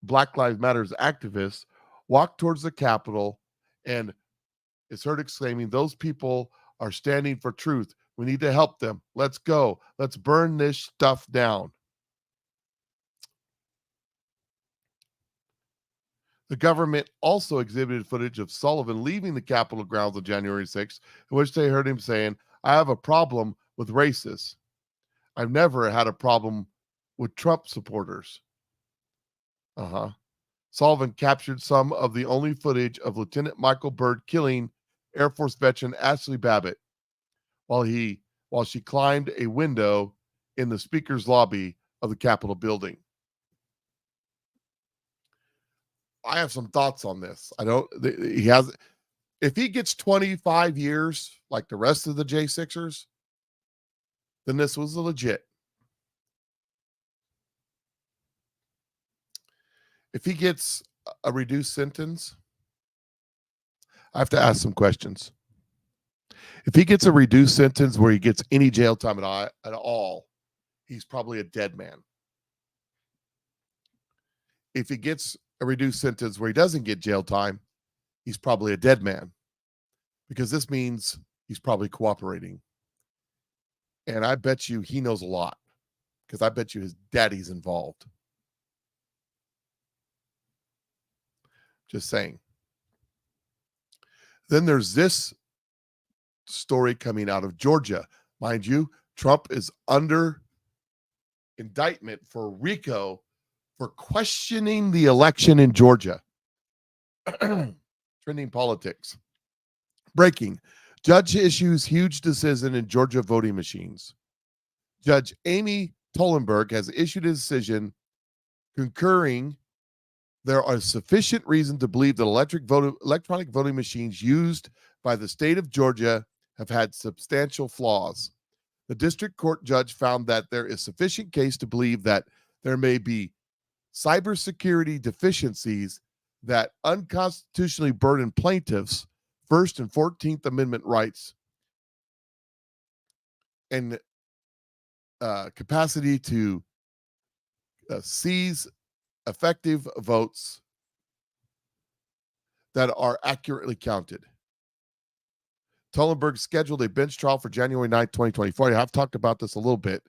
Black Lives Matters activists walked towards the Capitol and is heard exclaiming, "Those people are standing for truth. We need to help them. Let's go. Let's burn this stuff down." The government also exhibited footage of Sullivan leaving the Capitol grounds on January 6th, in which they heard him saying, "I have a problem with racists. I've never had a problem with Trump supporters." Sullivan captured some of the only footage of Lieutenant Michael Byrd killing Air Force veteran Ashley Babbitt while she climbed a window in the speaker's lobby of the Capitol building. I have some thoughts on this. If he gets 25 years like the rest of the J6ers, then this was legit. If he gets a reduced sentence, I have to ask some questions. If he gets a reduced sentence where he gets any jail time at all, he's probably a dead man. If he gets a reduced sentence where he doesn't get jail time, he's probably a dead man, because this means he's probably cooperating. And I bet you he knows a lot, because I bet you his daddy's involved. Just saying. Then there's this story coming out of Georgia. Mind you, Trump is under indictment for RICO for questioning the election in Georgia. Trending politics. Breaking. Judge issues huge decision in Georgia voting machines. Judge Amy Tolenberg has issued a decision concurring there are sufficient reason to believe that electronic voting machines used by the state of Georgia have had substantial flaws. The district court judge found that there is sufficient case to believe that there may be cybersecurity deficiencies that unconstitutionally burden plaintiffs' First and 14th Amendment rights and capacity to seize effective votes that are accurately counted. Tolenberg scheduled a bench trial for January 9th, 2024. I've talked about this a little bit.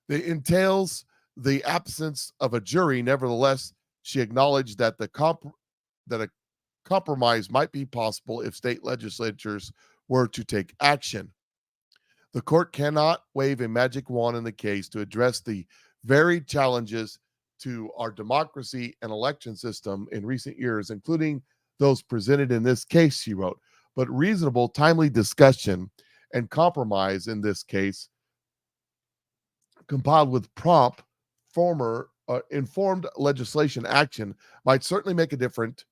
It entails the absence of a jury. Nevertheless, she acknowledged that a compromise might be possible if state legislatures were to take action. The court cannot wave a magic wand in the case to address the varied challenges to our democracy and election system in recent years, including those presented in this case, she wrote. But reasonable, timely discussion and compromise in this case, compiled with prompt, informed legislation action, might certainly make a difference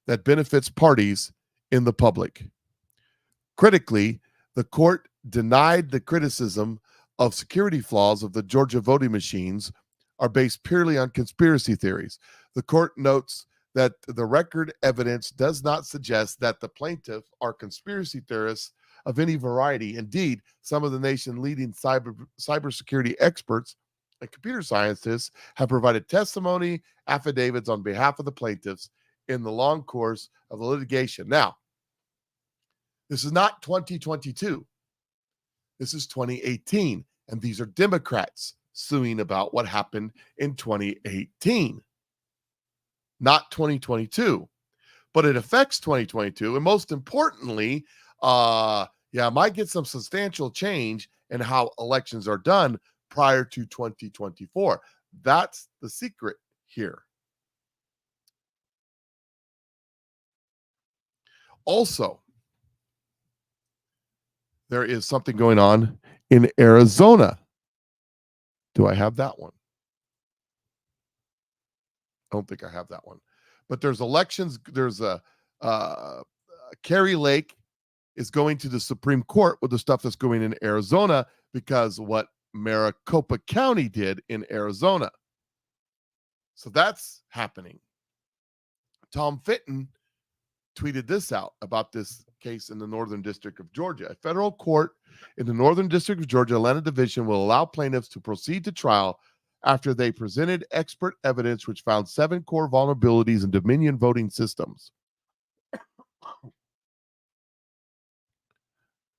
that benefits parties in the public. Critically, the court denied the criticism of security flaws of the Georgia voting machines are based purely on conspiracy theories. The court notes that the record evidence does not suggest that the plaintiff are conspiracy theorists of any variety. Indeed, some of the nation's leading cybersecurity experts and computer scientists have provided testimony affidavits on behalf of the plaintiffs in the long course of the litigation. Now, this is not 2022. This is 2018. And these are Democrats suing about what happened in 2018, not 2022. But it affects 2022. And most importantly, might get some substantial change in how elections are done prior to 2024. That's the secret here. Also, there is something going on in Arizona. Do I have that one? I don't think I have that one. But there's elections. There's a Carrie Lake is going to the Supreme Court with the stuff that's going in Arizona because what Maricopa County did in Arizona. So that's happening. Tom Fitton tweeted this out about this case in the Northern District of Georgia. A federal court in the Northern District of Georgia, Atlanta Division, will allow plaintiffs to proceed to trial after they presented expert evidence which found 7 core vulnerabilities in Dominion voting systems.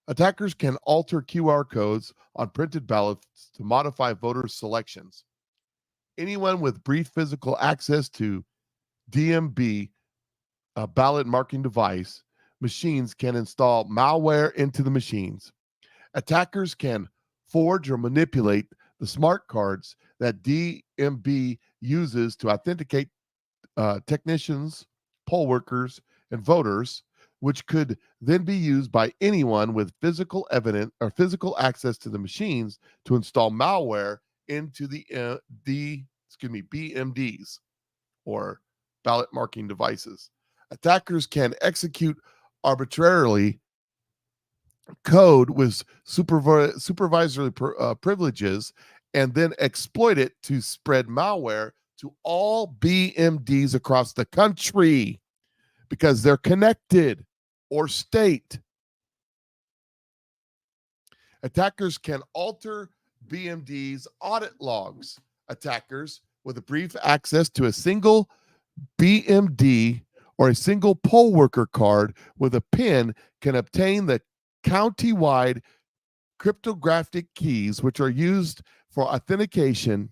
Attackers can alter QR codes on printed ballots to modify voters' selections. Anyone with brief physical access to DMB, a ballot marking device, machines can install malware into the machines. Attackers can forge or manipulate the smart cards that DMB uses to authenticate technicians, poll workers, and voters, which could then be used by anyone with physical evidence or physical access to the machines to install malware into the BMDs, or ballot marking devices. Attackers can execute arbitrarily code with supervisory privileges and then exploit it to spread malware to all BMDs across the country because they're connected or state. Attackers can alter BMD's audit logs. Attackers with a brief access to a single BMD or a single poll worker card with a PIN can obtain the county-wide cryptographic keys, which are used for authentication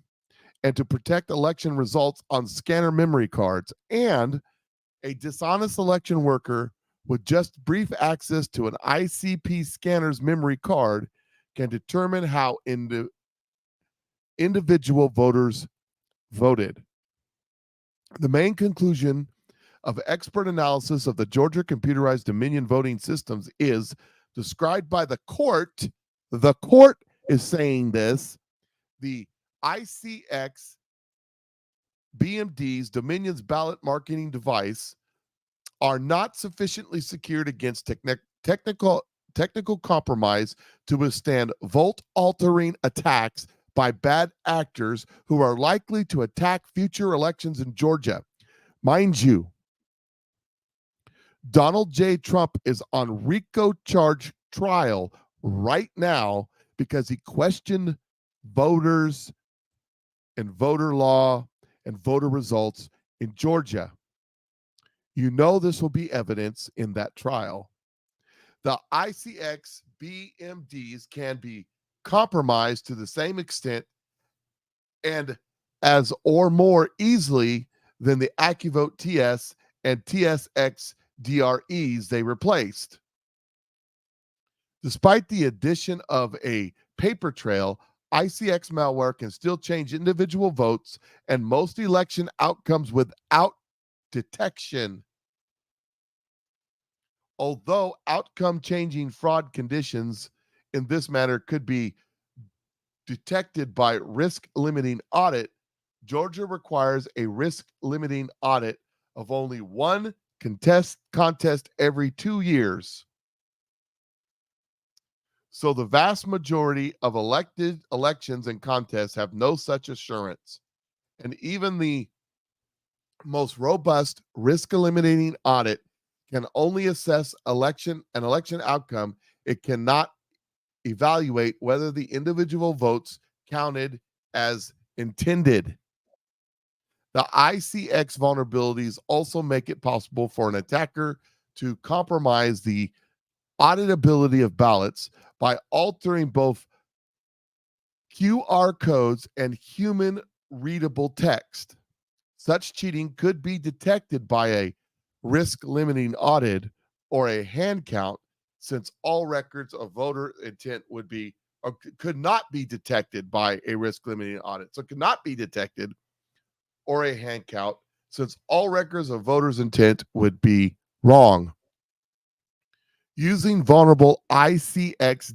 and to protect election results on scanner memory cards. And a dishonest election worker with just brief access to an ICP scanner's memory card can determine how individual voters voted. The main conclusion of expert analysis of the Georgia computerized Dominion voting systems is described by the court. The court is saying this. The ICX BMD's Dominion's ballot marking device are not sufficiently secured against technical compromise to withstand vote-altering attacks by bad actors who are likely to attack future elections in Georgia. Mind you, Donald J. Trump is on RICO charge trial right now because he questioned voters and voter law and voter results in Georgia. You know this will be evidence in that trial. The ICX BMDs can be compromised to the same extent and as or more easily than the AccuVote TS and TSX DREs they replaced. Despite the addition of a paper trail, ICX malware can still change individual votes and most election outcomes without detection. Although outcome-changing fraud conditions in this matter could be detected by risk-limiting audit, Georgia requires a risk-limiting audit of only one contest every 2 years. So the vast majority of elected elections and contests have no such assurance. And even the most robust risk-eliminating audit can only assess an election outcome. It cannot evaluate whether the individual votes counted as intended. The ICX vulnerabilities also make it possible for an attacker to compromise the auditability of ballots by altering both QR codes and human readable text. Such cheating could be detected by a risk limiting audit or a hand count, since all records of voter intent would be or could not be detected by a risk limiting audit. So it could not be detected or a hand count, since all records of voters intent would be wrong. Using vulnerable ICX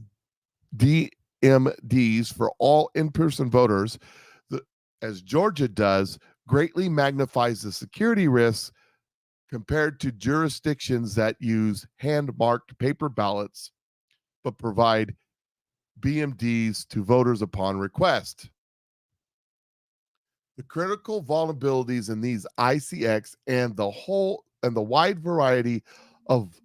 DMDs for all in-person voters, as Georgia does, greatly magnifies the security risks compared to jurisdictions that use hand-marked paper ballots but provide BMDs to voters upon request. The critical vulnerabilities in these ICX and the wide variety of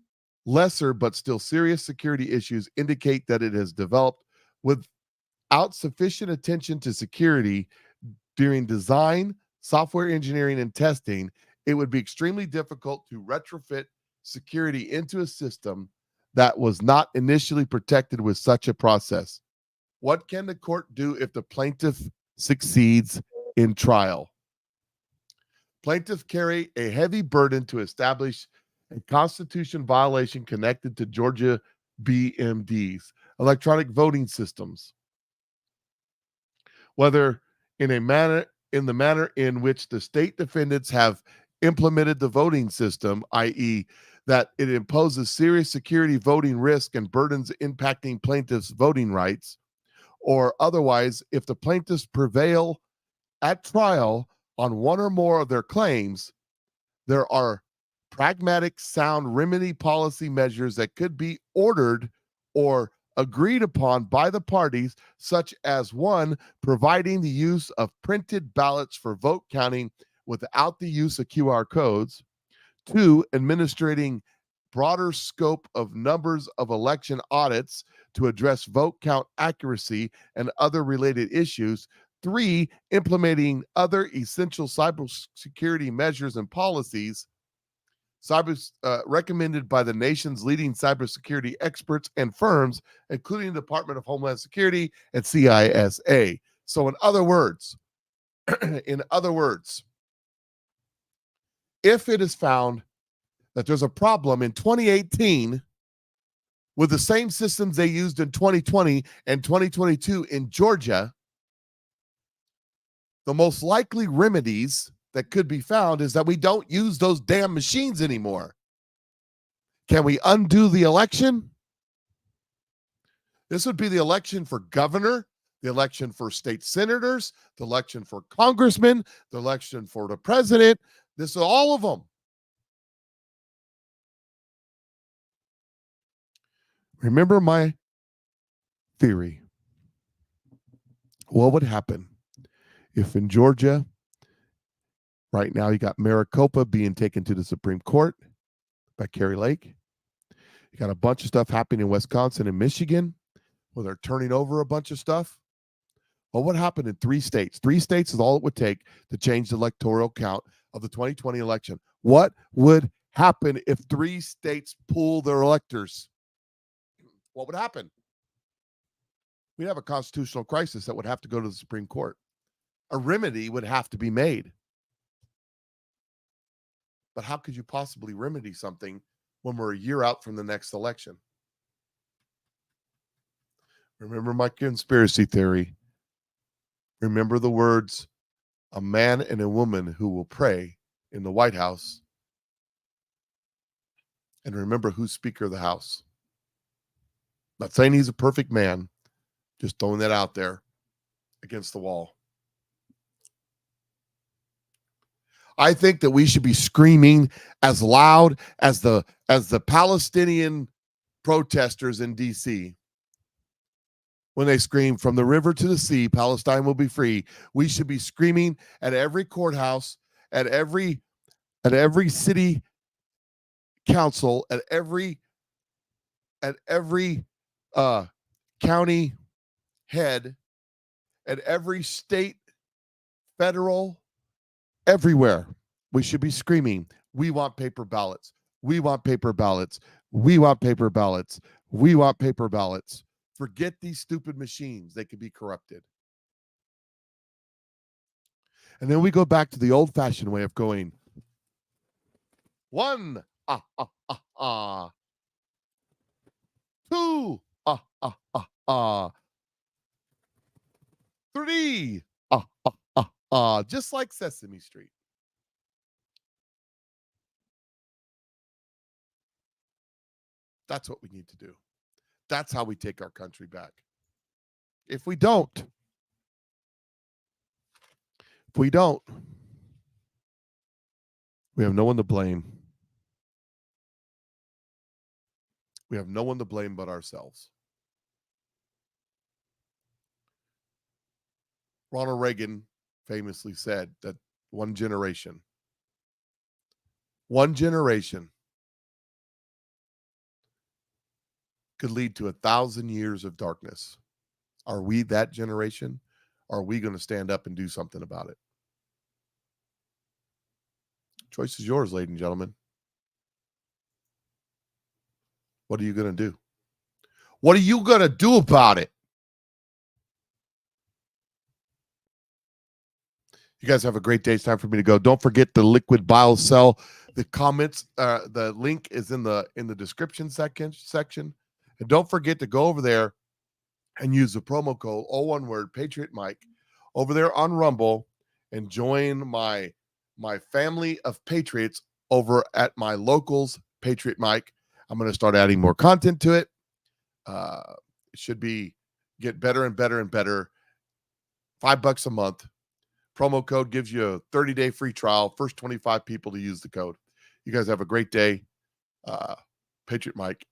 lesser but still serious security issues indicate that it has developed without sufficient attention to security during design, software engineering, and testing. It would be extremely difficult to retrofit security into a system that was not initially protected with such a process. What can the court do if the plaintiff succeeds in trial? Plaintiffs carry a heavy burden to establish a constitution violation connected to Georgia BMDs, electronic voting systems, whether in the manner in which the state defendants have implemented the voting system, i.e., that it imposes serious security voting risk and burdens impacting plaintiffs' voting rights, or otherwise, if the plaintiffs prevail at trial on one or more of their claims, there are pragmatic, sound remedy policy measures that could be ordered or agreed upon by the parties, such as 1, providing the use of printed ballots for vote counting without the use of QR codes, 2, administering broader scope of numbers of election audits to address vote count accuracy and other related issues, 3, implementing other essential cybersecurity measures and policies recommended by the nation's leading cybersecurity experts and firms, including the Department of Homeland Security and CISA. So in other words, if it is found that there's a problem in 2018 with the same systems they used in 2020 and 2022 in Georgia, the most likely remedies that could be found is that we don't use those damn machines anymore. Can we undo the election? This would be the election for governor, the election for state senators, the election for congressmen, the election for the president. This is all of them. Remember my theory. What would happen if in Georgia, right now, you got Maricopa being taken to the Supreme Court by Kari Lake. You got a bunch of stuff happening in Wisconsin and Michigan where they're turning over a bunch of stuff. Well, what happened in 3 states? 3 states is all it would take to change the electoral count of the 2020 election. What would happen if 3 states pool their electors? What would happen? We'd have a constitutional crisis that would have to go to the Supreme Court. A remedy would have to be made. But how could you possibly remedy something when we're a year out from the next election? Remember my conspiracy theory. Remember the words, a man and a woman who will pray in the White House. And remember who's Speaker of the House. Not saying he's a perfect man, just throwing that out there against the wall. I think that we should be screaming as loud as the Palestinian protesters in DC. When they scream, from the river to the sea, Palestine will be free. We should be screaming at every courthouse, at every city council, at every county head, at every state federal, everywhere. We should be screaming, we want paper ballots. We want paper ballots. We want paper ballots. We want paper ballots. Forget these stupid machines. They could be corrupted. And then we go back to the old-fashioned way of going, 1, 2, 3, just like Sesame Street. That's what we need to do. That's how we take our country back. If we don't, we have no one to blame. We have no one to blame but ourselves. Ronald Reagan famously said that one generation could lead to 1,000 years of darkness. Are we that generation? Or are we going to stand up and do something about it? Choice is yours, ladies and gentlemen. What are you going to do? What are you going to do about it? You guys have a great day. It's time for me to go. Don't forget the liquid bile cell. The comments, the link is in the description section. And don't forget to go over there and use the promo code, all one word, Patriot Mike, over there on Rumble, and join my family of Patriots over at my locals, Patriot Mike. I'm going to start adding more content to it. It should get better and better and better. $5 a month. Promo code gives you a 30-day free trial. First 25 people to use the code. You guys have a great day. Patriot Mike